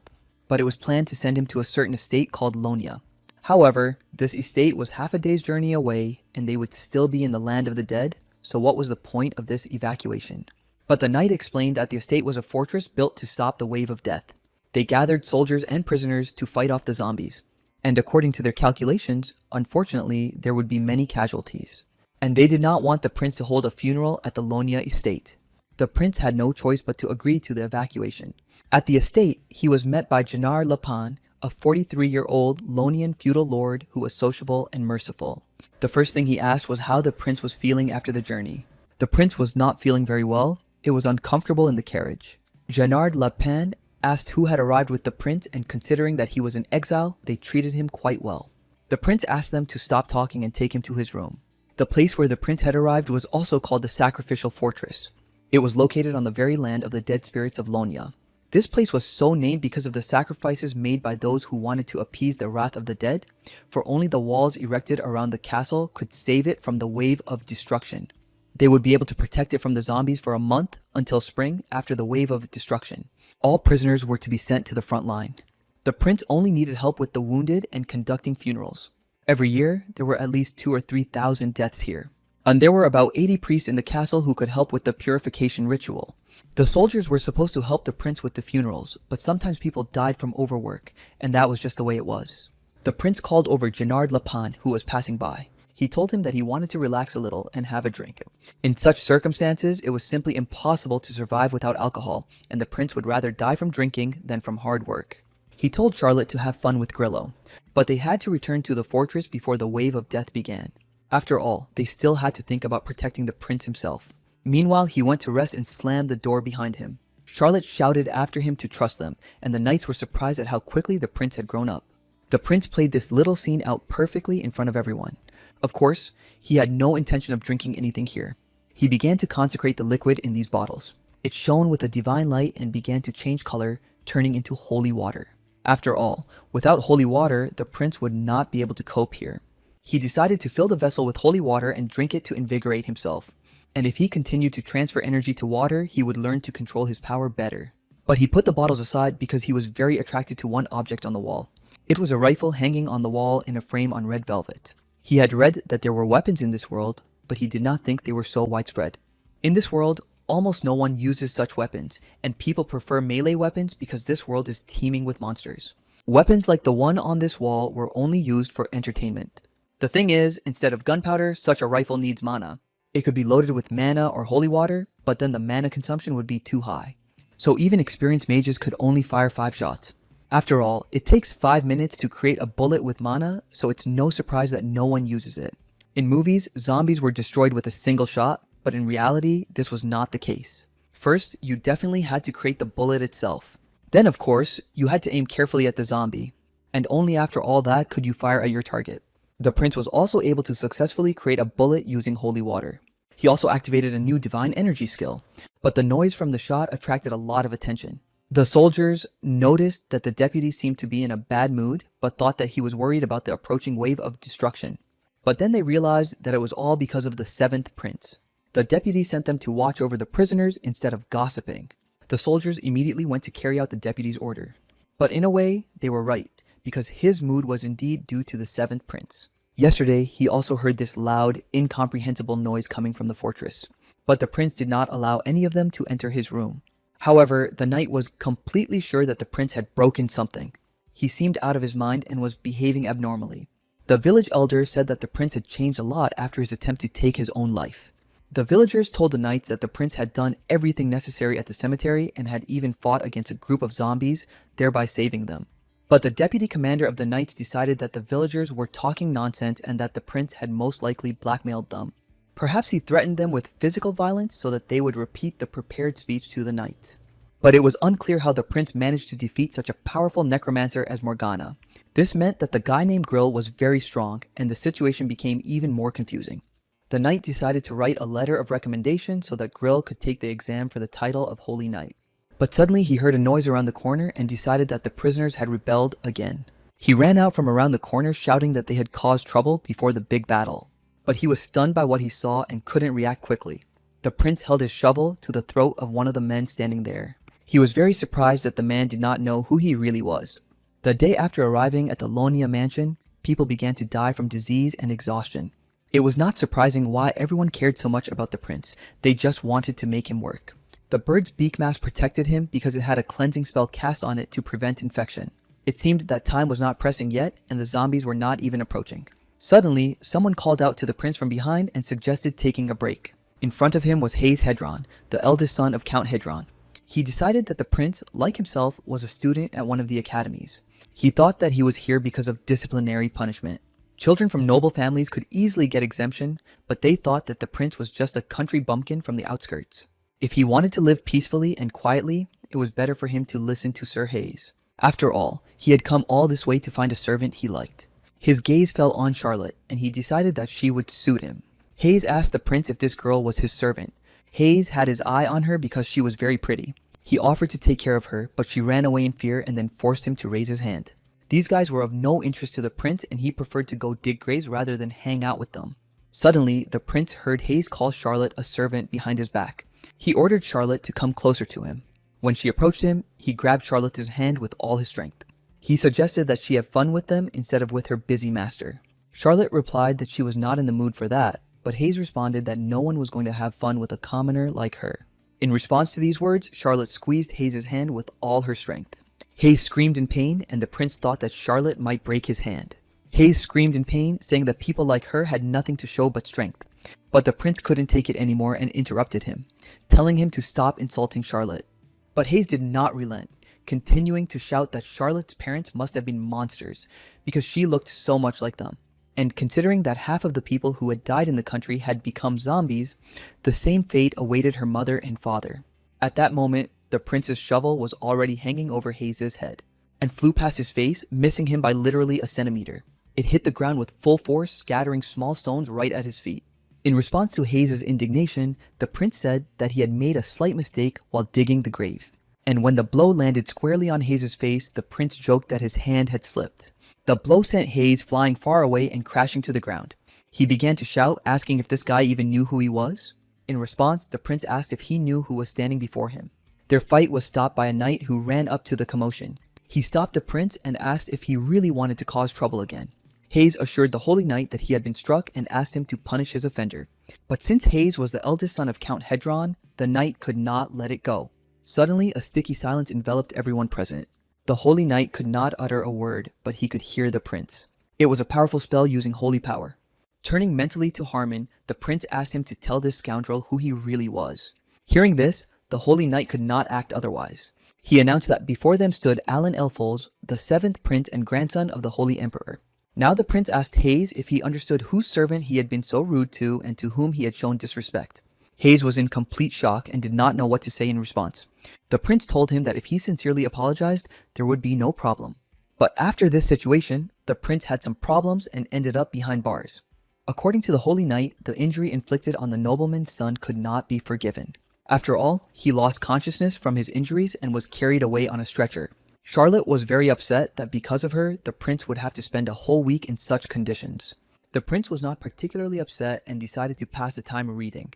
But it was planned to send him to a certain estate called Lonia. However, this estate was half a day's journey away, and they would still be in the land of the dead, so what was the point of this evacuation? But the knight explained that the estate was a fortress built to stop the wave of death. They gathered soldiers and prisoners to fight off the zombies. And according to their calculations, unfortunately, there would be many casualties. And they did not want the prince to hold a funeral at the Lonia estate. The prince had no choice but to agree to the evacuation. At the estate, he was met by Janar Lapan, a 43-year-old Lonian feudal lord who was sociable and merciful. The first thing he asked was how the prince was feeling after the journey. The prince was not feeling very well. It was uncomfortable in the carriage. Janard Lapin asked who had arrived with the prince, and considering that he was in exile, they treated him quite well. The prince asked them to stop talking and take him to his room. The place where the prince had arrived was also called the Sacrificial Fortress. It was located on the very land of the dead spirits of Lonia. This place was so named because of the sacrifices made by those who wanted to appease the wrath of the dead, for only the walls erected around the castle could save it from the wave of destruction. They would be able to protect it from the zombies for a month until spring after the wave of destruction. All prisoners were to be sent to the front line. The prince only needed help with the wounded and conducting funerals. Every year, there were at least 2,000 or 3,000 deaths here. And there were about 80 priests in the castle who could help with the purification ritual. The soldiers were supposed to help the prince with the funerals, but sometimes people died from overwork, and that was just the way it was. The prince called over Janard Lapan, who was passing by. He told him that he wanted to relax a little and have a drink. In such circumstances, it was simply impossible to survive without alcohol, and the prince would rather die from drinking than from hard work. He told Charlotte to have fun with Grillo, but they had to return to the fortress before the wave of death began. After all, they still had to think about protecting the prince himself. Meanwhile, he went to rest and slammed the door behind him. Charlotte shouted after him to trust them, and the knights were surprised at how quickly the prince had grown up. The prince played this little scene out perfectly in front of everyone. Of course, he had no intention of drinking anything here. He began to consecrate the liquid in these bottles. It shone with a divine light and began to change color, turning into holy water. After all, without holy water, the prince would not be able to cope here. He decided to fill the vessel with holy water and drink it to invigorate himself. And if he continued to transfer energy to water, he would learn to control his power better. But he put the bottles aside because he was very attracted to one object on the wall. It was a rifle hanging on the wall in a frame on red velvet. He had read that there were weapons in this world, but he did not think they were so widespread. In this world, almost no one uses such weapons, and people prefer melee weapons because this world is teeming with monsters. Weapons like the one on this wall were only used for entertainment. The thing is, instead of gunpowder, such a rifle needs mana. It could be loaded with mana or holy water, but then the mana consumption would be too high. So even experienced mages could only fire 5 shots. After all, it takes 5 minutes to create a bullet with mana, so it's no surprise that no one uses it. In movies, zombies were destroyed with a single shot, but in reality, this was not the case. First, you definitely had to create the bullet itself. Then, of course, you had to aim carefully at the zombie, and only after all that could you fire at your target. The prince was also able to successfully create a bullet using holy water. He also activated a new divine energy skill, but the noise from the shot attracted a lot of attention. The soldiers noticed that the deputy seemed to be in a bad mood, but thought that he was worried about the approaching wave of destruction. But then they realized that it was all because of the 7th prince. The deputy sent them to watch over the prisoners instead of gossiping. The soldiers immediately went to carry out the deputy's order. But in a way, they were right, because his mood was indeed due to the 7th prince. Yesterday, he also heard this loud, incomprehensible noise coming from the fortress. But the prince did not allow any of them to enter his room. However, the knight was completely sure that the prince had broken something. He seemed out of his mind and was behaving abnormally. The village elder said that the prince had changed a lot after his attempt to take his own life. The villagers told the knights that the prince had done everything necessary at the cemetery and had even fought against a group of zombies, thereby saving them. But the deputy commander of the knights decided that the villagers were talking nonsense and that the prince had most likely blackmailed them. Perhaps he threatened them with physical violence so that they would repeat the prepared speech to the knights. But it was unclear how the prince managed to defeat such a powerful necromancer as Morgana. This meant that the guy named Grill was very strong, and the situation became even more confusing. The knight decided to write a letter of recommendation so that Grill could take the exam for the title of Holy Knight. But suddenly he heard a noise around the corner and decided that the prisoners had rebelled again. He ran out from around the corner shouting that they had caused trouble before the big battle. But he was stunned by what he saw and couldn't react quickly. The prince held his shovel to the throat of one of the men standing there. He was very surprised that the man did not know who he really was. The day after arriving at the Lonia mansion, people began to die from disease and exhaustion. It was not surprising why everyone cared so much about the prince. They just wanted to make him work. The bird's beak mask protected him because it had a cleansing spell cast on it to prevent infection. It seemed that time was not pressing yet, and the zombies were not even approaching. Suddenly, someone called out to the prince from behind and suggested taking a break. In front of him was Hayes Hedron, the eldest son of Count Hedron. He decided that the prince, like himself, was a student at one of the academies. He thought that he was here because of disciplinary punishment. Children from noble families could easily get exemption, but they thought that the prince was just a country bumpkin from the outskirts. If he wanted to live peacefully and quietly, it was better for him to listen to Sir Hayes. After all, he had come all this way to find a servant he liked. His gaze fell on Charlotte, and he decided that she would suit him. Hayes asked the prince if this girl was his servant. Hayes had his eye on her because she was very pretty. He offered to take care of her, but she ran away in fear and then forced him to raise his hand. These guys were of no interest to the prince, and he preferred to go dig graves rather than hang out with them. Suddenly, the prince heard Hayes call Charlotte a servant behind his back. He ordered Charlotte to come closer to him. When she approached him, he grabbed Charlotte's hand with all his strength. He suggested that she have fun with them instead of with her busy master. Charlotte replied that she was not in the mood for that, but Hayes responded that no one was going to have fun with a commoner like her. In response to these words, Charlotte squeezed Hayes' hand with all her strength. Hayes screamed in pain, and the prince thought that Charlotte might break his hand. Hayes screamed in pain, saying that people like her had nothing to show but strength. But the prince couldn't take it anymore and interrupted him, telling him to stop insulting Charlotte. But Hayes did not relent, continuing to shout that Charlotte's parents must have been monsters, because she looked so much like them. And considering that half of the people who had died in the country had become zombies, the same fate awaited her mother and father. At that moment, the prince's shovel was already hanging over Hayes' head, and flew past his face, missing him by literally a centimeter. It hit the ground with full force, scattering small stones right at his feet. In response to Hayes' indignation, the prince said that he had made a slight mistake while digging the grave. And when the blow landed squarely on Hayes' face, the prince joked that his hand had slipped. The blow sent Hayes flying far away and crashing to the ground. He began to shout, asking if this guy even knew who he was. In response, the prince asked if he knew who was standing before him. Their fight was stopped by a knight who ran up to the commotion. He stopped the prince and asked if he really wanted to cause trouble again. Hayes assured the holy knight that he had been struck and asked him to punish his offender. But since Hayes was the eldest son of Count Hedron, the knight could not let it go. Suddenly, a sticky silence enveloped everyone present. The Holy Knight could not utter a word, but he could hear the prince. It was a powerful spell using holy power. Turning mentally to Harmon, the prince asked him to tell this scoundrel who he really was. Hearing this, the Holy Knight could not act otherwise. He announced that before them stood Alan Elfols, the 7th prince and grandson of the Holy Emperor. Now the prince asked Hayes if he understood whose servant he had been so rude to and to whom he had shown disrespect. Hayes was in complete shock and did not know what to say in response. The prince told him that if he sincerely apologized, there would be no problem. But after this situation, the prince had some problems and ended up behind bars. According to the Holy Knight, the injury inflicted on the nobleman's son could not be forgiven. After all, he lost consciousness from his injuries and was carried away on a stretcher. Charlotte was very upset that because of her, the prince would have to spend a whole week in such conditions. The prince was not particularly upset and decided to pass the time reading.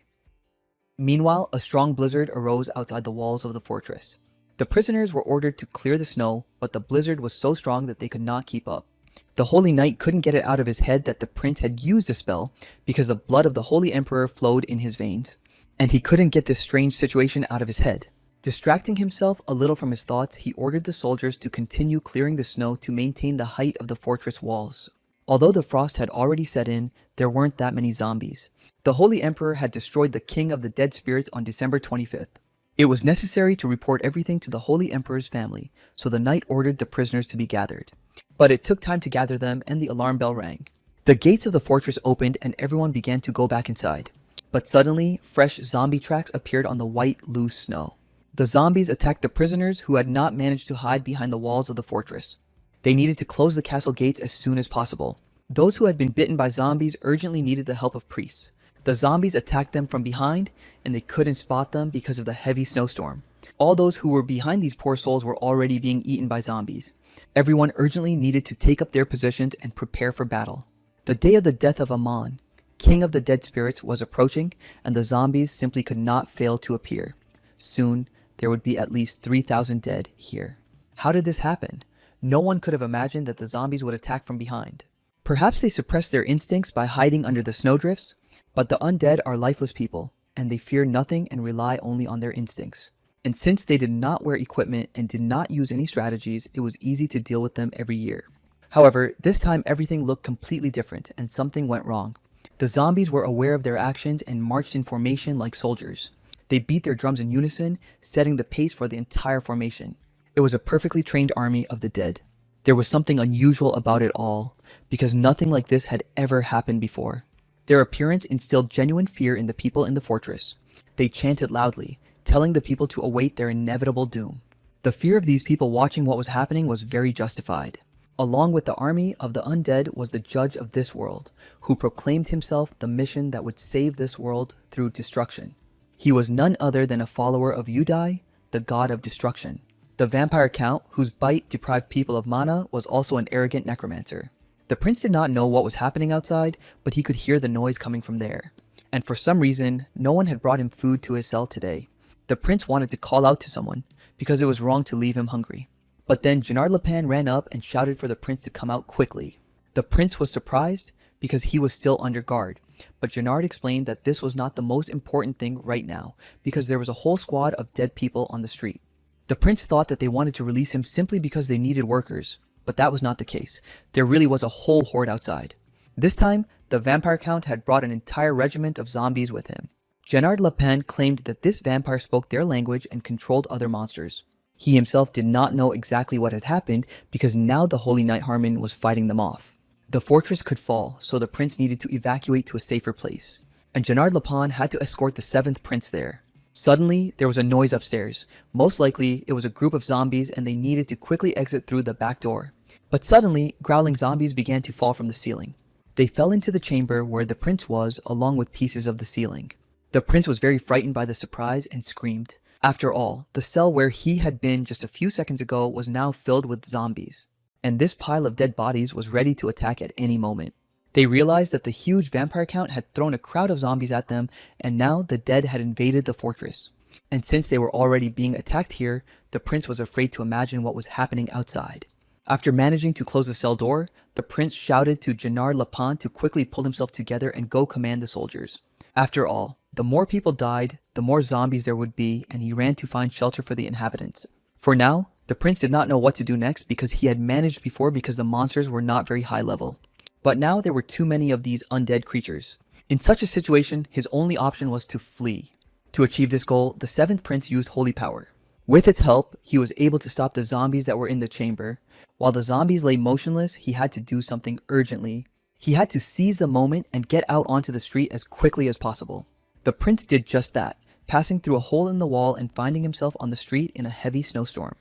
Meanwhile, a strong blizzard arose outside the walls of the fortress. The prisoners were ordered to clear the snow, but the blizzard was so strong that they could not keep up. The Holy Knight couldn't get it out of his head that the prince had used a spell because the blood of the Holy Emperor flowed in his veins, and he couldn't get this strange situation out of his head. Distracting himself a little from his thoughts, he ordered the soldiers to continue clearing the snow to maintain the height of the fortress walls. Although the frost had already set in, there weren't that many zombies. The Holy Emperor had destroyed the King of the Dead Spirits on December 25th. It was necessary to report everything to the Holy Emperor's family, so the knight ordered the prisoners to be gathered. But it took time to gather them and the alarm bell rang. The gates of the fortress opened and everyone began to go back inside. But suddenly, fresh zombie tracks appeared on the white, loose snow. The zombies attacked the prisoners who had not managed to hide behind the walls of the fortress. They needed to close the castle gates as soon as possible. Those who had been bitten by zombies urgently needed the help of priests. The zombies attacked them from behind, and they couldn't spot them because of the heavy snowstorm. All those who were behind these poor souls were already being eaten by zombies. Everyone urgently needed to take up their positions and prepare for battle. The day of the death of Amon, King of the Dead Spirits, was approaching, and the zombies simply could not fail to appear. Soon, there would be at least 3,000 dead here. How did this happen? No one could have imagined that the zombies would attack from behind. Perhaps they suppressed their instincts by hiding under the snowdrifts, but the undead are lifeless people, and they fear nothing and rely only on their instincts. And since they did not wear equipment and did not use any strategies, it was easy to deal with them every year. However, this time everything looked completely different, and something went wrong. The zombies were aware of their actions and marched in formation like soldiers. They beat their drums in unison, setting the pace for the entire formation. It was a perfectly trained army of the dead. There was something unusual about it all, because nothing like this had ever happened before. Their appearance instilled genuine fear in the people in the fortress. They chanted loudly, telling the people to await their inevitable doom. The fear of these people watching what was happening was very justified. Along with the army of the undead was the judge of this world, who proclaimed himself the mission that would save this world through destruction. He was none other than a follower of Udai, the god of destruction. The vampire count, whose bite deprived people of mana, was also an arrogant necromancer. The prince did not know what was happening outside, but he could hear the noise coming from there. And for some reason, no one had brought him food to his cell today. The prince wanted to call out to someone, because it was wrong to leave him hungry. But then Gennard Lepin ran up and shouted for the prince to come out quickly. The prince was surprised, because he was still under guard. But Gennard explained that this was not the most important thing right now, because there was a whole squad of dead people on the street. The prince thought that they wanted to release him simply because they needed workers, but that was not the case. There really was a whole horde outside. This time, the vampire count had brought an entire regiment of zombies with him. Gennard Lepin claimed that this vampire spoke their language and controlled other monsters. He himself did not know exactly what had happened because now the Holy Knight Harmon was fighting them off. The fortress could fall, so the prince needed to evacuate to a safer place, and Gennard Lepin had to escort the 7th prince there. Suddenly, there was a noise upstairs. Most likely, it was a group of zombies and they needed to quickly exit through the back door. But suddenly, growling zombies began to fall from the ceiling. They fell into the chamber where the prince was, along with pieces of the ceiling. The prince was very frightened by the surprise and screamed. After all, the cell where he had been just a few seconds ago was now filled with zombies. And this pile of dead bodies was ready to attack at any moment. They realized that the huge vampire count had thrown a crowd of zombies at them, and now the dead had invaded the fortress. And since they were already being attacked here, the prince was afraid to imagine what was happening outside. After managing to close the cell door, the prince shouted to Gennard Lepin to quickly pull himself together and go command the soldiers. After all, the more people died, the more zombies there would be, and he ran to find shelter for the inhabitants. For now, The prince did not know what to do next because he had managed before because the monsters were not very high level. But now there were too many of these undead creatures. In such a situation, his only option was to flee. To achieve this goal, the seventh prince used holy power. With its help, he was able to stop the zombies that were in the chamber. While the zombies lay motionless, he had to do something urgently. He had to seize the moment and get out onto the street as quickly as possible. The prince did just that, passing through a hole in the wall and finding himself on the street in a heavy snowstorm.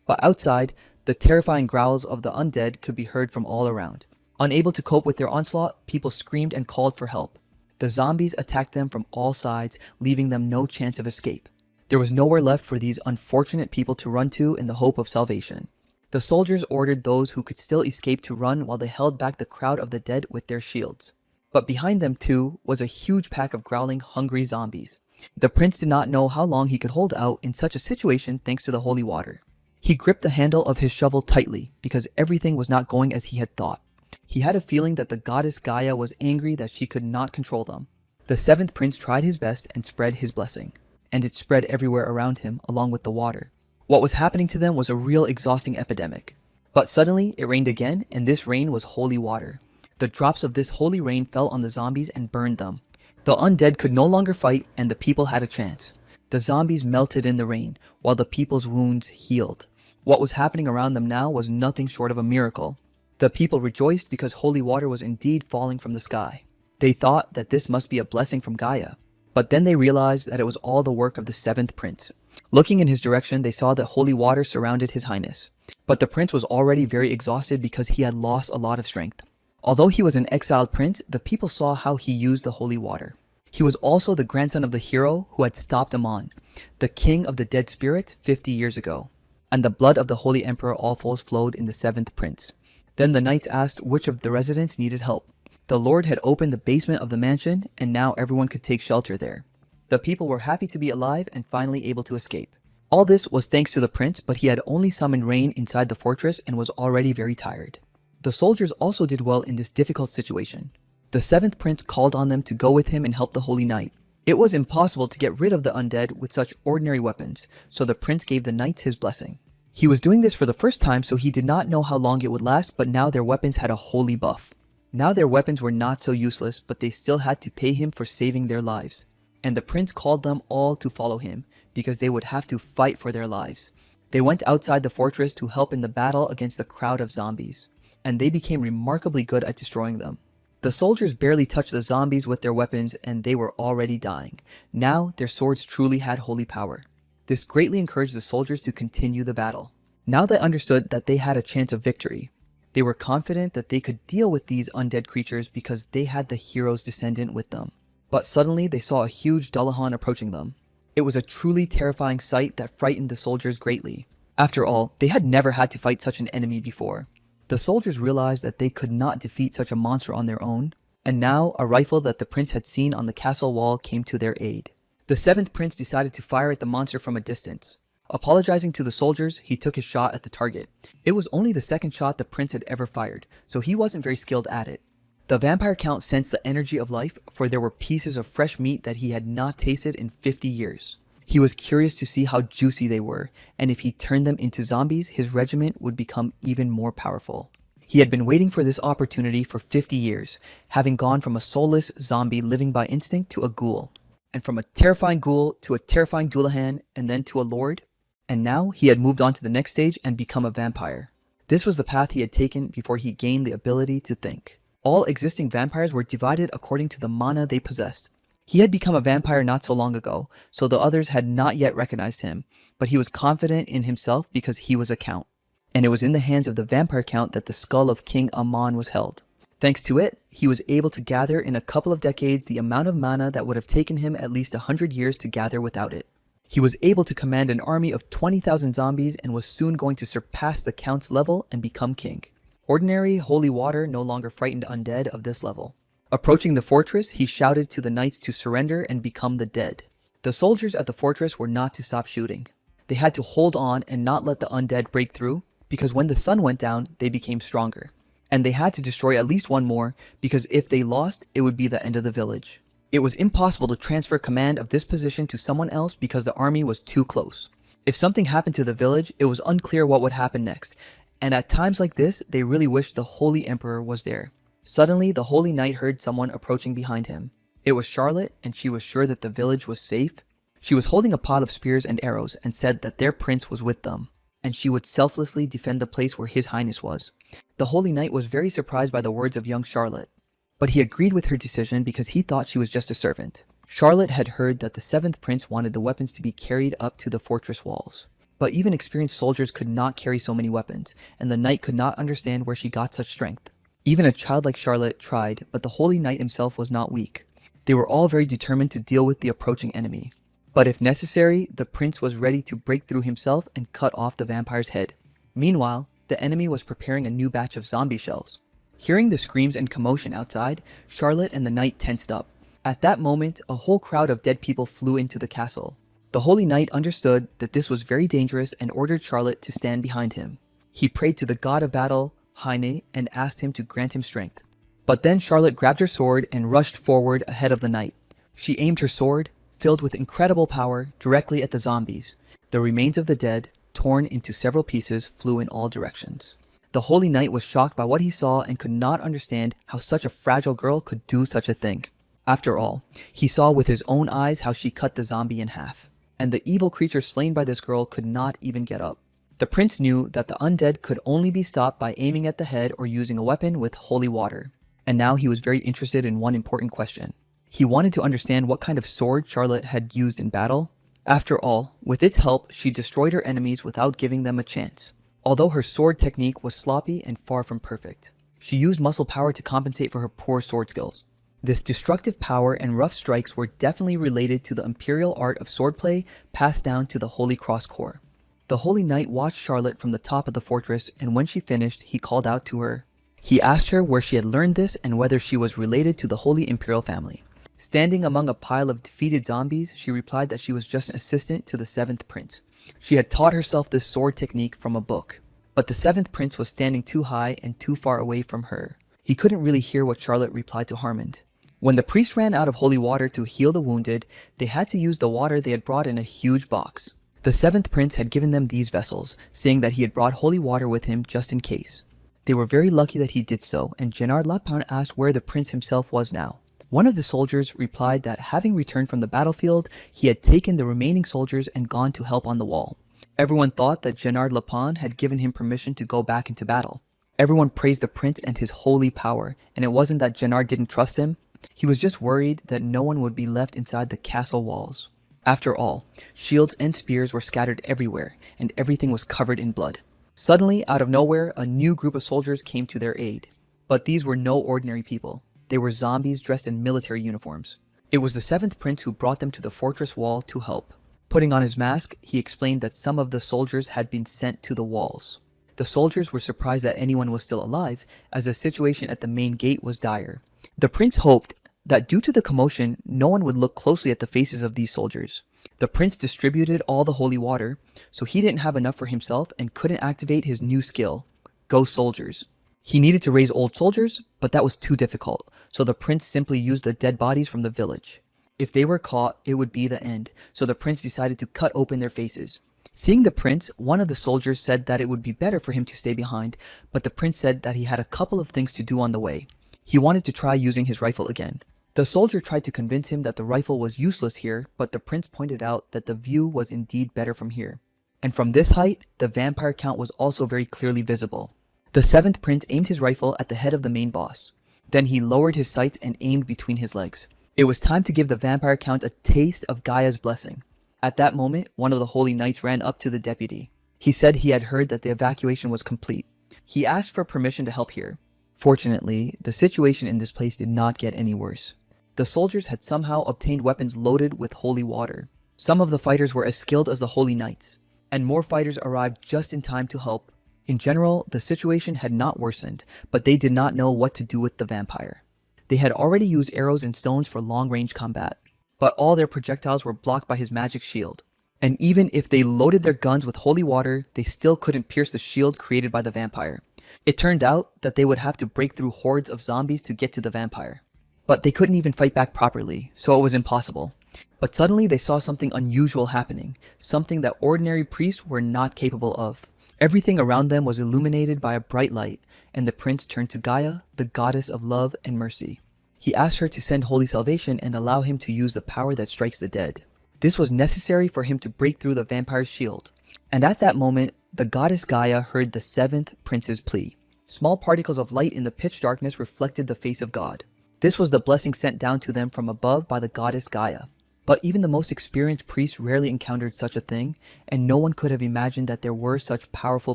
But outside, the terrifying growls of the undead could be heard from all around. Unable to cope with their onslaught, people screamed and called for help. The zombies attacked them from all sides, leaving them no chance of escape. There was nowhere left for these unfortunate people to run to in the hope of salvation. The soldiers ordered those who could still escape to run while they held back the crowd of the dead with their shields. But behind them too was a huge pack of growling, hungry zombies. The prince did not know how long he could hold out in such a situation thanks to the holy water. He gripped the handle of his shovel tightly because everything was not going as he had thought. He had a feeling that the goddess Gaia was angry that she could not control them. The seventh prince tried his best and spread his blessing, and it spread everywhere around him along with the water. What was happening to them was a real exhausting epidemic. But suddenly it rained again, and this rain was holy water. The drops of this holy rain fell on the zombies and burned them. The undead could no longer fight, and the people had a chance. The zombies melted in the rain, while the people's wounds healed. What was happening around them now was nothing short of a miracle. The people rejoiced because holy water was indeed falling from the sky. They thought that this must be a blessing from Gaia. But then they realized that it was all the work of the seventh prince. Looking in his direction, they saw that holy water surrounded his highness. But the prince was already very exhausted because he had lost a lot of strength. Although he was an exiled prince, the people saw how he used the holy water. He was also the grandson of the hero who had stopped Amon, the king of the dead spirits 50 years ago. And the blood of the holy emperor Alphonse flowed in the seventh prince. Then the knights asked which of the residents needed help. The Lord had opened the basement of the mansion, and now everyone could take shelter there. The people were happy to be alive and finally able to escape. All this was thanks to the prince, but he had only summoned rain inside the fortress and was already very tired. The soldiers also did well in this difficult situation. The seventh prince called on them to go with him and help the holy knight. It was impossible to get rid of the undead with such ordinary weapons, so the prince gave the knights his blessing. He was doing this for the first time, so he did not know how long it would last, but now their weapons had a holy buff. Now their weapons were not so useless, but they still had to pay him for saving their lives. And the prince called them all to follow him, because they would have to fight for their lives. They went outside the fortress to help in the battle against a crowd of zombies, and they became remarkably good at destroying them. The soldiers barely touched the zombies with their weapons, and they were already dying. Now their swords truly had holy power. This greatly encouraged the soldiers to continue the battle. Now they understood that they had a chance of victory. They were confident that they could deal with these undead creatures because they had the hero's descendant with them. But suddenly they saw a huge Dullahan approaching them. It was a truly terrifying sight that frightened the soldiers greatly. After all, they had never had to fight such an enemy before. The soldiers realized that they could not defeat such a monster on their own, and now a rifle that the prince had seen on the castle wall came to their aid. The seventh prince decided to fire at the monster from a distance. Apologizing to the soldiers, he took his shot at the target. It was only the second shot the prince had ever fired, so he wasn't very skilled at it. The vampire count sensed the energy of life, for there were pieces of fresh meat that he had not tasted in 50 years. He was curious to see how juicy they were, and if he turned them into zombies, his regiment would become even more powerful. He had been waiting for this opportunity for 50 years, having gone from a soulless zombie living by instinct to a ghoul, and from a terrifying ghoul to a terrifying Dullahan, and then to a lord. And now he had moved on to the next stage and become a vampire. This was the path he had taken before he gained the ability to think. All existing vampires were divided according to the mana they possessed. He had become a vampire not so long ago, so the others had not yet recognized him, but he was confident in himself because he was a count. And it was in the hands of the vampire count that the skull of King Amon was held. Thanks to it, he was able to gather in a couple of decades the amount of mana that would have taken him at least 100 years to gather without it. He was able to command an army of 20,000 zombies and was soon going to surpass the count's level and become king. Ordinary holy water no longer frightened undead of this level. Approaching the fortress, he shouted to the knights to surrender and become the dead. The soldiers at the fortress were not to stop shooting. They had to hold on and not let the undead break through, because when the sun went down, they became stronger. And they had to destroy at least one more, because if they lost, it would be the end of the village. It was impossible to transfer command of this position to someone else because the army was too close. If something happened to the village, it was unclear what would happen next, and at times like this, they really wished the Holy Emperor was there. Suddenly, the Holy Knight heard someone approaching behind him. It was Charlotte, and she was sure that the village was safe. She was holding a pile of spears and arrows and said that their prince was with them, and she would selflessly defend the place where His Highness was. The Holy Knight was very surprised by the words of young Charlotte, but he agreed with her decision because he thought she was just a servant. Charlotte had heard that the 7th prince wanted the weapons to be carried up to the fortress walls. But even experienced soldiers could not carry so many weapons, and the knight could not understand where she got such strength. Even a child like Charlotte tried, but the Holy Knight himself was not weak. They were all very determined to deal with the approaching enemy. But if necessary, the prince was ready to break through himself and cut off the vampire's head. Meanwhile, the enemy was preparing a new batch of zombie shells. Hearing the screams and commotion outside, Charlotte and the knight tensed up. At that moment, a whole crowd of dead people flew into the castle. The Holy Knight understood that this was very dangerous and ordered Charlotte to stand behind him. He prayed to the god of battle, Heine, and asked him to grant him strength. But then Charlotte grabbed her sword and rushed forward ahead of the knight. She aimed her sword, filled with incredible power, directly at the zombies. The remains of the dead, torn into several pieces, flew in all directions. The Holy Knight was shocked by what he saw and could not understand how such a fragile girl could do such a thing. After all, he saw with his own eyes how she cut the zombie in half, and the evil creature slain by this girl could not even get up. The prince knew that the undead could only be stopped by aiming at the head or using a weapon with holy water, and now he was very interested in one important question. He wanted to understand what kind of sword Charlotte had used in battle. After all, with its help, she destroyed her enemies without giving them a chance. Although her sword technique was sloppy and far from perfect, she used muscle power to compensate for her poor sword skills. This destructive power and rough strikes were definitely related to the imperial art of swordplay passed down to the Holy Cross Corps. The Holy Knight watched Charlotte from the top of the fortress, and when she finished, he called out to her. He asked her where she had learned this and whether she was related to the Holy Imperial family. Standing among a pile of defeated zombies, she replied that she was just an assistant to the 7th prince. She had taught herself this sword technique from a book, but the 7th prince was standing too high and too far away from her. He couldn't really hear what Charlotte replied to Harmond. When the priest ran out of holy water to heal the wounded, they had to use the water they had brought in a huge box. The 7th prince had given them these vessels, saying that he had brought holy water with him just in case. They were very lucky that he did so, and Gennard Lapin asked where the prince himself was now. One of the soldiers replied that having returned from the battlefield, he had taken the remaining soldiers and gone to help on the wall. Everyone thought that Gennard Lapin had given him permission to go back into battle. Everyone praised the prince and his holy power, and it wasn't that Gennard didn't trust him. He was just worried that no one would be left inside the castle walls. After all, shields and spears were scattered everywhere, and everything was covered in blood. Suddenly, out of nowhere, a new group of soldiers came to their aid. But these were no ordinary people. They were zombies dressed in military uniforms. It was the 7th prince who brought them to the fortress wall to help. Putting on his mask, he explained that some of the soldiers had been sent to the walls. The soldiers were surprised that anyone was still alive, as the situation at the main gate was dire. The prince hoped that due to the commotion, no one would look closely at the faces of these soldiers. The prince distributed all the holy water, so he didn't have enough for himself and couldn't activate his new skill, Ghost Soldiers. He needed to raise old soldiers, but that was too difficult, so the prince simply used the dead bodies from the village. If they were caught, it would be the end, so the prince decided to cut open their faces. Seeing the prince, one of the soldiers said that it would be better for him to stay behind, but the prince said that he had a couple of things to do on the way. He wanted to try using his rifle again. The soldier tried to convince him that the rifle was useless here, but the prince pointed out that the view was indeed better from here. And from this height, the vampire count was also very clearly visible. The 7th prince aimed his rifle at the head of the main boss. Then he lowered his sights and aimed between his legs. It was time to give the vampire count a taste of Gaia's blessing. At that moment, one of the holy knights ran up to the deputy. He said he had heard that the evacuation was complete. He asked for permission to help here. Fortunately, the situation in this place did not get any worse. The soldiers had somehow obtained weapons loaded with holy water. Some of the fighters were as skilled as the holy knights, and more fighters arrived just in time to help. In general, the situation had not worsened, but they did not know what to do with the vampire. They had already used arrows and stones for long-range combat, but all their projectiles were blocked by his magic shield. And even if they loaded their guns with holy water, they still couldn't pierce the shield created by the vampire. It turned out that they would have to break through hordes of zombies to get to the vampire. But they couldn't even fight back properly, so it was impossible. But suddenly they saw something unusual happening, something that ordinary priests were not capable of. Everything around them was illuminated by a bright light, and the prince turned to Gaia, the goddess of love and mercy. He asked her to send holy salvation and allow him to use the power that strikes the dead. This was necessary for him to break through the vampire's shield. And at that moment, the goddess Gaia heard the seventh prince's plea. Small particles of light in the pitch darkness reflected the face of God. This was the blessing sent down to them from above by the goddess Gaia. But even the most experienced priests rarely encountered such a thing, and no one could have imagined that there were such powerful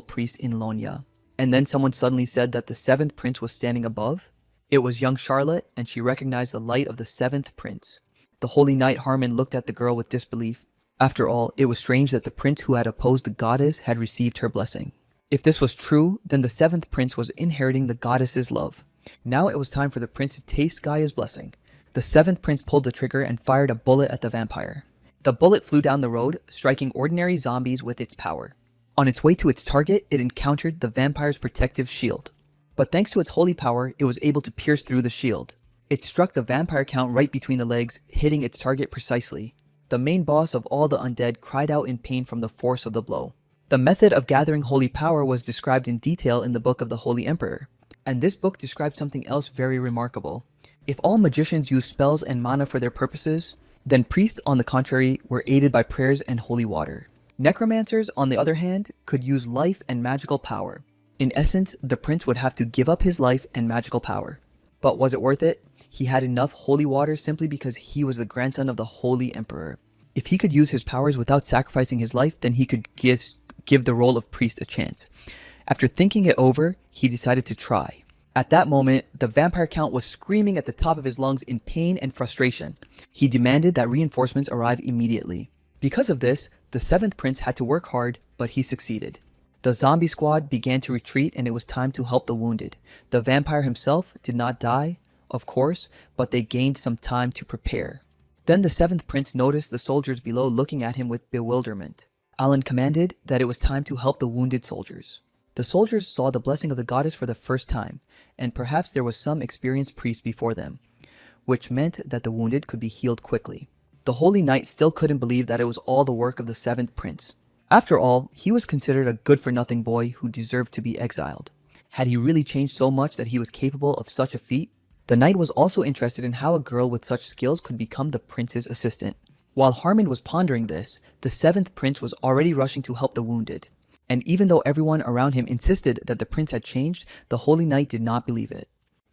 priests in Lonya. And then someone suddenly said that the seventh prince was standing above. It was young Charlotte, and she recognized the light of the seventh prince. The holy knight Harmon looked at the girl with disbelief. After all, it was strange that the prince who had opposed the goddess had received her blessing. If this was true, then the seventh prince was inheriting the goddess's love. Now it was time for the prince to taste Gaia's blessing. The seventh prince pulled the trigger and fired a bullet at the vampire. The bullet flew down the road, striking ordinary zombies with its power. On its way to its target, it encountered the vampire's protective shield. But thanks to its holy power, it was able to pierce through the shield. It struck the vampire count right between the legs, hitting its target precisely. The main boss of all the undead cried out in pain from the force of the blow. The method of gathering holy power was described in detail in the Book of the Holy Emperor. And this book described something else very remarkable. If all magicians used spells and mana for their purposes, then priests, on the contrary, were aided by prayers and holy water. Necromancers, on the other hand, could use life and magical power. In essence, the prince would have to give up his life and magical power. But was it worth it? He had enough holy water simply because he was the grandson of the Holy Emperor. If he could use his powers without sacrificing his life, then he could give the role of priest a chance. After thinking it over, he decided to try. At that moment, the vampire count was screaming at the top of his lungs in pain and frustration. He demanded that reinforcements arrive immediately. Because of this, the seventh prince had to work hard, but he succeeded. The zombie squad began to retreat, and it was time to help the wounded. The vampire himself did not die, of course, but they gained some time to prepare. Then the seventh prince noticed the soldiers below looking at him with bewilderment. Alan commanded that it was time to help the wounded soldiers. The soldiers saw the blessing of the goddess for the first time, and perhaps there was some experienced priest before them, which meant that the wounded could be healed quickly. The holy knight still couldn't believe that it was all the work of the seventh prince. After all, he was considered a good-for-nothing boy who deserved to be exiled. Had he really changed so much that he was capable of such a feat? The knight was also interested in how a girl with such skills could become the prince's assistant. While Harmon was pondering this, the seventh prince was already rushing to help the wounded. And even though everyone around him insisted that the prince had changed, the holy knight did not believe it.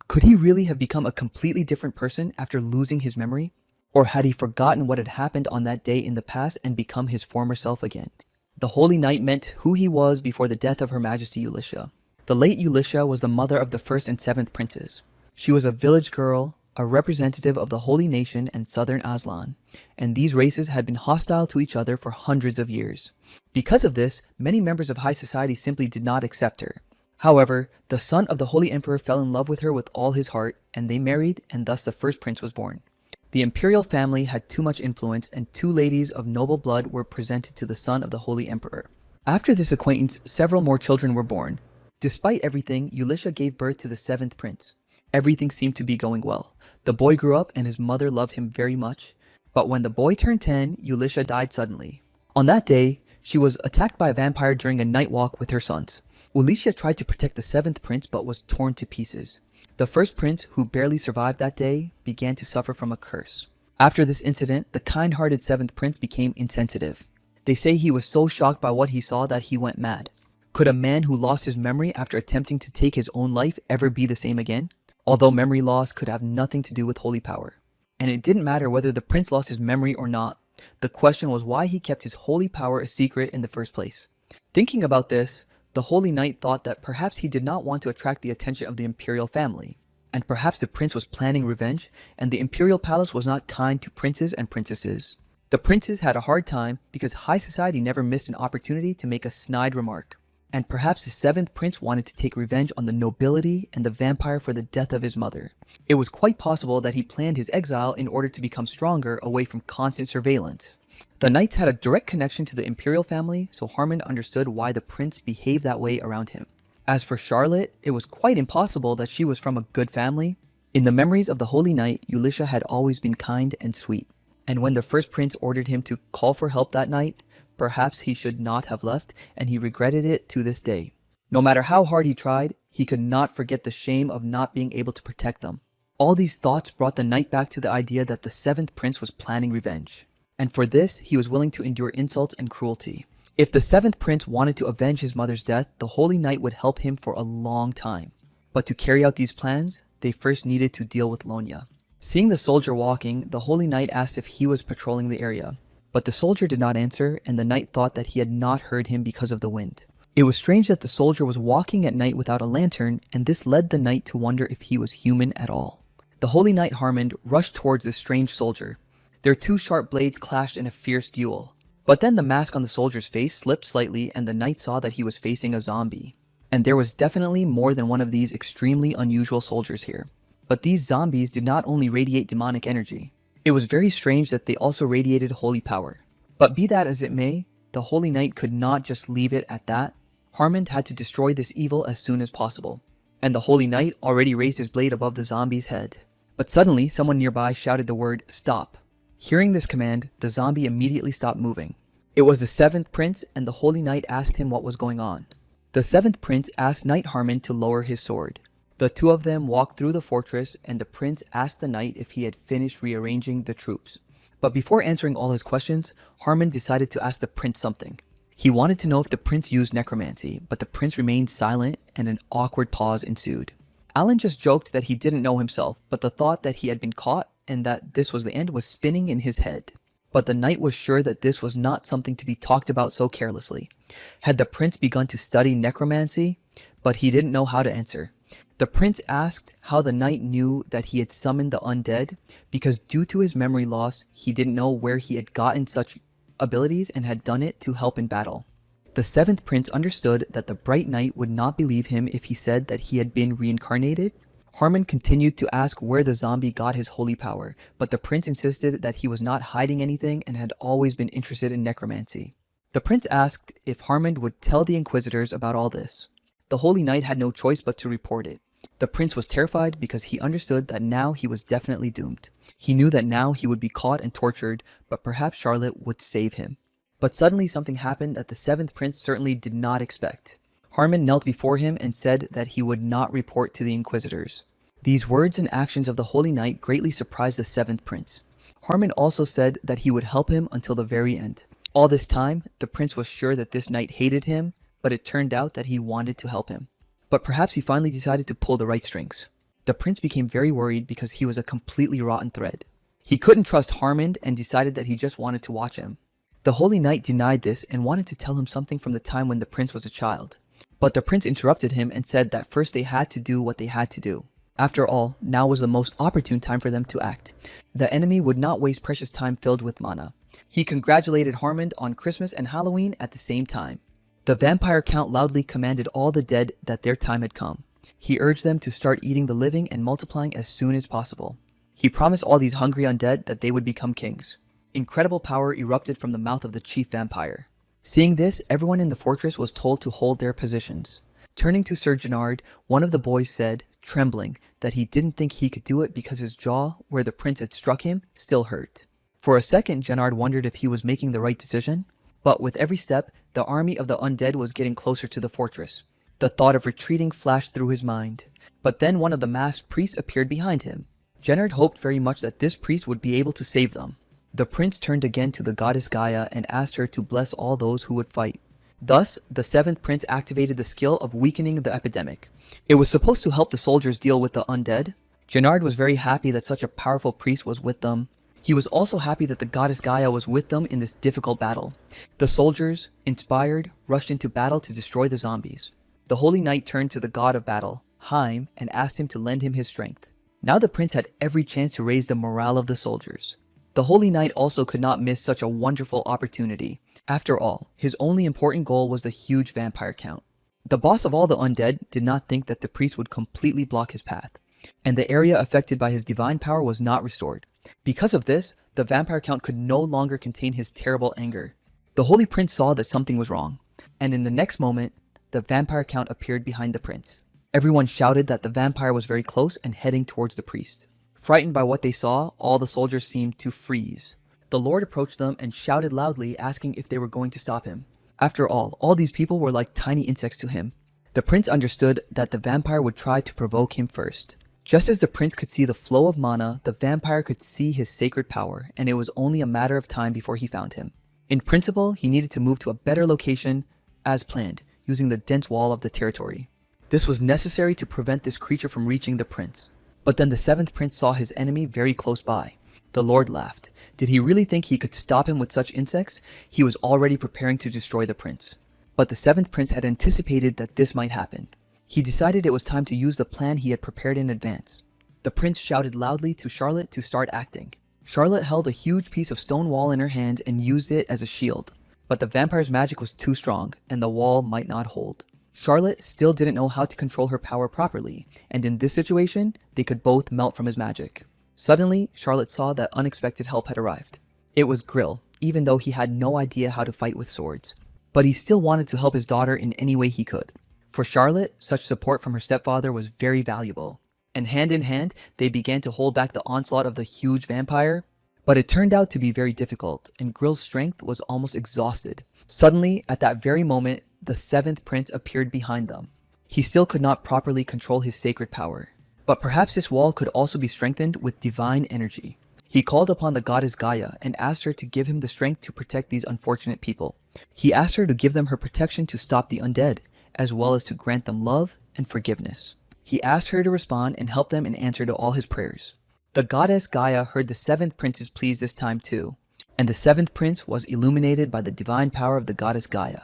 Could he really have become a completely different person after losing his memory? Or had he forgotten what had happened on that day in the past and become his former self again? The holy knight meant who he was before the death of Her Majesty Elisha. The late Elisha was the mother of the first and seventh princes. She was a village girl, a representative of the holy nation and southern Aslan, and these races had been hostile to each other for hundreds of years. Because of this, many members of high society simply did not accept her. However, the son of the holy emperor fell in love with her with all his heart, and they married, and thus the first prince was born. The imperial family had too much influence, and two ladies of noble blood were presented to the son of the holy emperor. After this acquaintance, several more children were born. Despite everything, Elisha gave birth to the seventh prince. Everything seemed to be going well. The boy grew up and his mother loved him very much. But when the boy turned 10, Elisha died suddenly. On that day, she was attacked by a vampire during a night walk with her sons. Elisha tried to protect the seventh prince but was torn to pieces. The first prince, who barely survived that day, began to suffer from a curse. After this incident, the kind-hearted seventh prince became insensitive. They say he was so shocked by what he saw that he went mad. Could a man who lost his memory after attempting to take his own life ever be the same again? Although memory loss could have nothing to do with holy power. And it didn't matter whether the prince lost his memory or not. The question was why he kept his holy power a secret in the first place. Thinking about this, the holy knight thought that perhaps he did not want to attract the attention of the imperial family. And perhaps the prince was planning revenge, and the imperial palace was not kind to princes and princesses. The princes had a hard time because high society never missed an opportunity to make a snide remark. And perhaps the seventh prince wanted to take revenge on the nobility and the vampire for the death of his mother. It was quite possible that he planned his exile in order to become stronger away from constant surveillance. The knights had a direct connection to the imperial family, so Harmon understood why the prince behaved that way around him. As for Charlotte, it was quite impossible that she was from a good family. In the memories of the holy knight, Elisha had always been kind and sweet. And when the first prince ordered him to call for help that night, perhaps he should not have left, and he regretted it to this day. No matter how hard he tried, he could not forget the shame of not being able to protect them. All these thoughts brought the knight back to the idea that the seventh prince was planning revenge. And for this, he was willing to endure insults and cruelty. If the seventh prince wanted to avenge his mother's death, the Holy Knight would help him for a long time. But to carry out these plans, they first needed to deal with Lonya. Seeing the soldier walking, the Holy Knight asked if he was patrolling the area. But the soldier did not answer, and the knight thought that he had not heard him because of the wind. It was strange that the soldier was walking at night without a lantern, and this led the knight to wonder if he was human at all. The Holy Knight Harmond rushed towards this strange soldier. Their two sharp blades clashed in a fierce duel. But then the mask on the soldier's face slipped slightly, and the knight saw that he was facing a zombie. And there was definitely more than one of these extremely unusual soldiers here. But these zombies did not only radiate demonic energy. It was very strange that they also radiated holy power. But be that as it may, the Holy Knight could not just leave it at that. Harmond had to destroy this evil as soon as possible. And the Holy Knight already raised his blade above the zombie's head. But suddenly, someone nearby shouted the word, "Stop." Hearing this command, the zombie immediately stopped moving. It was the seventh prince, and the Holy Knight asked him what was going on. The seventh prince asked Knight Harmond to lower his sword. The two of them walked through the fortress, and the prince asked the knight if he had finished rearranging the troops. But before answering all his questions, Harmond decided to ask the prince something. He wanted to know if the prince used necromancy, but the prince remained silent, and an awkward pause ensued. Alan just joked that he didn't know himself, but the thought that he had been caught and that this was the end was spinning in his head. But the knight was sure that this was not something to be talked about so carelessly. Had the prince begun to study necromancy? But he didn't know how to answer. The prince asked how the knight knew that he had summoned the undead, because due to his memory loss, he didn't know where he had gotten such abilities and had done it to help in battle. The seventh prince understood that the bright knight would not believe him if he said that he had been reincarnated. Harmond continued to ask where the zombie got his holy power, but the prince insisted that he was not hiding anything and had always been interested in necromancy. The prince asked if Harmond would tell the inquisitors about all this. The Holy Knight had no choice but to report it. The prince was terrified because he understood that now he was definitely doomed. He knew that now he would be caught and tortured, but perhaps Charlotte would save him. But suddenly something happened that the seventh prince certainly did not expect. Harmond knelt before him and said that he would not report to the inquisitors. These words and actions of the Holy Knight greatly surprised the seventh prince. Harmond also said that he would help him until the very end. All this time, the prince was sure that this knight hated him, but it turned out that he wanted to help him. But perhaps he finally decided to pull the right strings. The prince became very worried because he was a completely rotten thread. He couldn't trust Harmond and decided that he just wanted to watch him. The Holy Knight denied this and wanted to tell him something from the time when the prince was a child. But the prince interrupted him and said that first they had to do what they had to do. After all, now was the most opportune time for them to act. The enemy would not waste precious time filled with mana. He congratulated Harmond on Christmas and Halloween at the same time. The vampire count loudly commanded all the dead that their time had come. He urged them to start eating the living and multiplying as soon as possible. He promised all these hungry undead that they would become kings. Incredible power erupted from the mouth of the chief vampire. Seeing this, everyone in the fortress was told to hold their positions. Turning to Sir Gennard, one of the boys said, trembling, that he didn't think he could do it because his jaw, where the prince had struck him, still hurt. For a second, Gennard wondered if he was making the right decision. But with every step, the army of the undead was getting closer to the fortress. The thought of retreating flashed through his mind. But then one of the masked priests appeared behind him. Gennard hoped very much that this priest would be able to save them. The prince turned again to the goddess Gaia and asked her to bless all those who would fight. Thus, the seventh prince activated the skill of weakening the epidemic. It was supposed to help the soldiers deal with the undead. Gennard was very happy that such a powerful priest was with them. He was also happy that the goddess Gaia was with them in this difficult battle. The soldiers, inspired, rushed into battle to destroy the zombies. The Holy Knight turned to the god of battle, Haim, and asked him to lend him his strength. Now the prince had every chance to raise the morale of the soldiers. The Holy Knight also could not miss such a wonderful opportunity. After all, his only important goal was the huge vampire count. The boss of all the undead did not think that the priest would completely block his path, and the area affected by his divine power was not restored. Because of this, the vampire count could no longer contain his terrible anger. The Holy Prince saw that something was wrong, and in the next moment, the vampire count appeared behind the prince. Everyone shouted that the vampire was very close and heading towards the priest. Frightened by what they saw, all the soldiers seemed to freeze. The Lord approached them and shouted loudly, asking if they were going to stop him. After all these people were like tiny insects to him. The prince understood that the vampire would try to provoke him first. Just as the prince could see the flow of mana, the vampire could see his sacred power, and it was only a matter of time before he found him. In principle, he needed to move to a better location, as planned, using the dense wall of the territory. This was necessary to prevent this creature from reaching the prince. But then the seventh prince saw his enemy very close by. The Lord laughed. Did he really think he could stop him with such insects? He was already preparing to destroy the prince. But the seventh prince had anticipated that this might happen. He decided it was time to use the plan he had prepared in advance. The prince shouted loudly to Charlotte to start acting. Charlotte held a huge piece of stone wall in her hand and used it as a shield. But the vampire's magic was too strong, and the wall might not hold. Charlotte still didn't know how to control her power properly, and in this situation, they could both melt from his magic. Suddenly, Charlotte saw that unexpected help had arrived. It was Grill, even though he had no idea how to fight with swords. But he still wanted to help his daughter in any way he could. For Charlotte, such support from her stepfather was very valuable, and hand in hand, they began to hold back the onslaught of the huge vampire. But it turned out to be very difficult, and Grill's strength was almost exhausted. Suddenly, at that very moment, the seventh prince appeared behind them. He still could not properly control his sacred power, but perhaps this wall could also be strengthened with divine energy. He called upon the goddess Gaia and asked her to give him the strength to protect these unfortunate people. He asked her to give them her protection to stop the undead, as well as to grant them love and forgiveness. He asked her to respond and help them in answer to all his prayers. The goddess Gaia heard the seventh prince's pleas this time too, and the seventh prince was illuminated by the divine power of the goddess Gaia.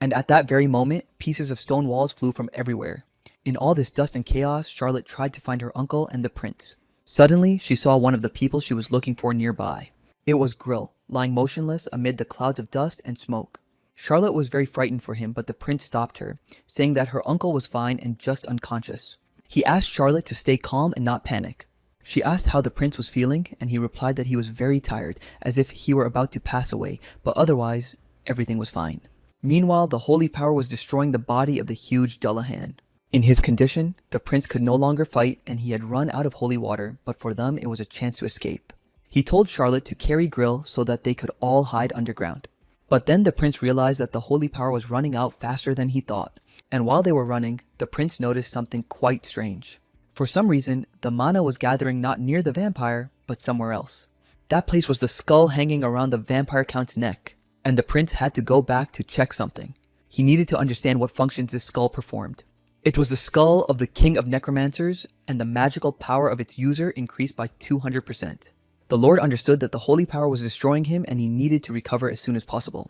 And at that very moment, pieces of stone walls flew from everywhere. In all this dust and chaos, Charlotte tried to find her uncle and the prince. Suddenly, she saw one of the people she was looking for nearby. It was Grill, lying motionless amid the clouds of dust and smoke. Charlotte was very frightened for him, but the prince stopped her, saying that her uncle was fine and just unconscious. He asked Charlotte to stay calm and not panic. She asked how the prince was feeling, and he replied that he was very tired, as if he were about to pass away, but otherwise, everything was fine. Meanwhile, the holy power was destroying the body of the huge Dullahan. In his condition, the prince could no longer fight, and he had run out of holy water, but for them it was a chance to escape. He told Charlotte to carry Grill so that they could all hide underground. But then the prince realized that the holy power was running out faster than he thought, and while they were running, the prince noticed something quite strange. For some reason, the mana was gathering not near the vampire, but somewhere else. That place was the skull hanging around the vampire count's neck, and the prince had to go back to check something. He needed to understand what functions this skull performed. It was the skull of the king of necromancers, and the magical power of its user increased by 200%. The Lord understood that the holy power was destroying him and he needed to recover as soon as possible.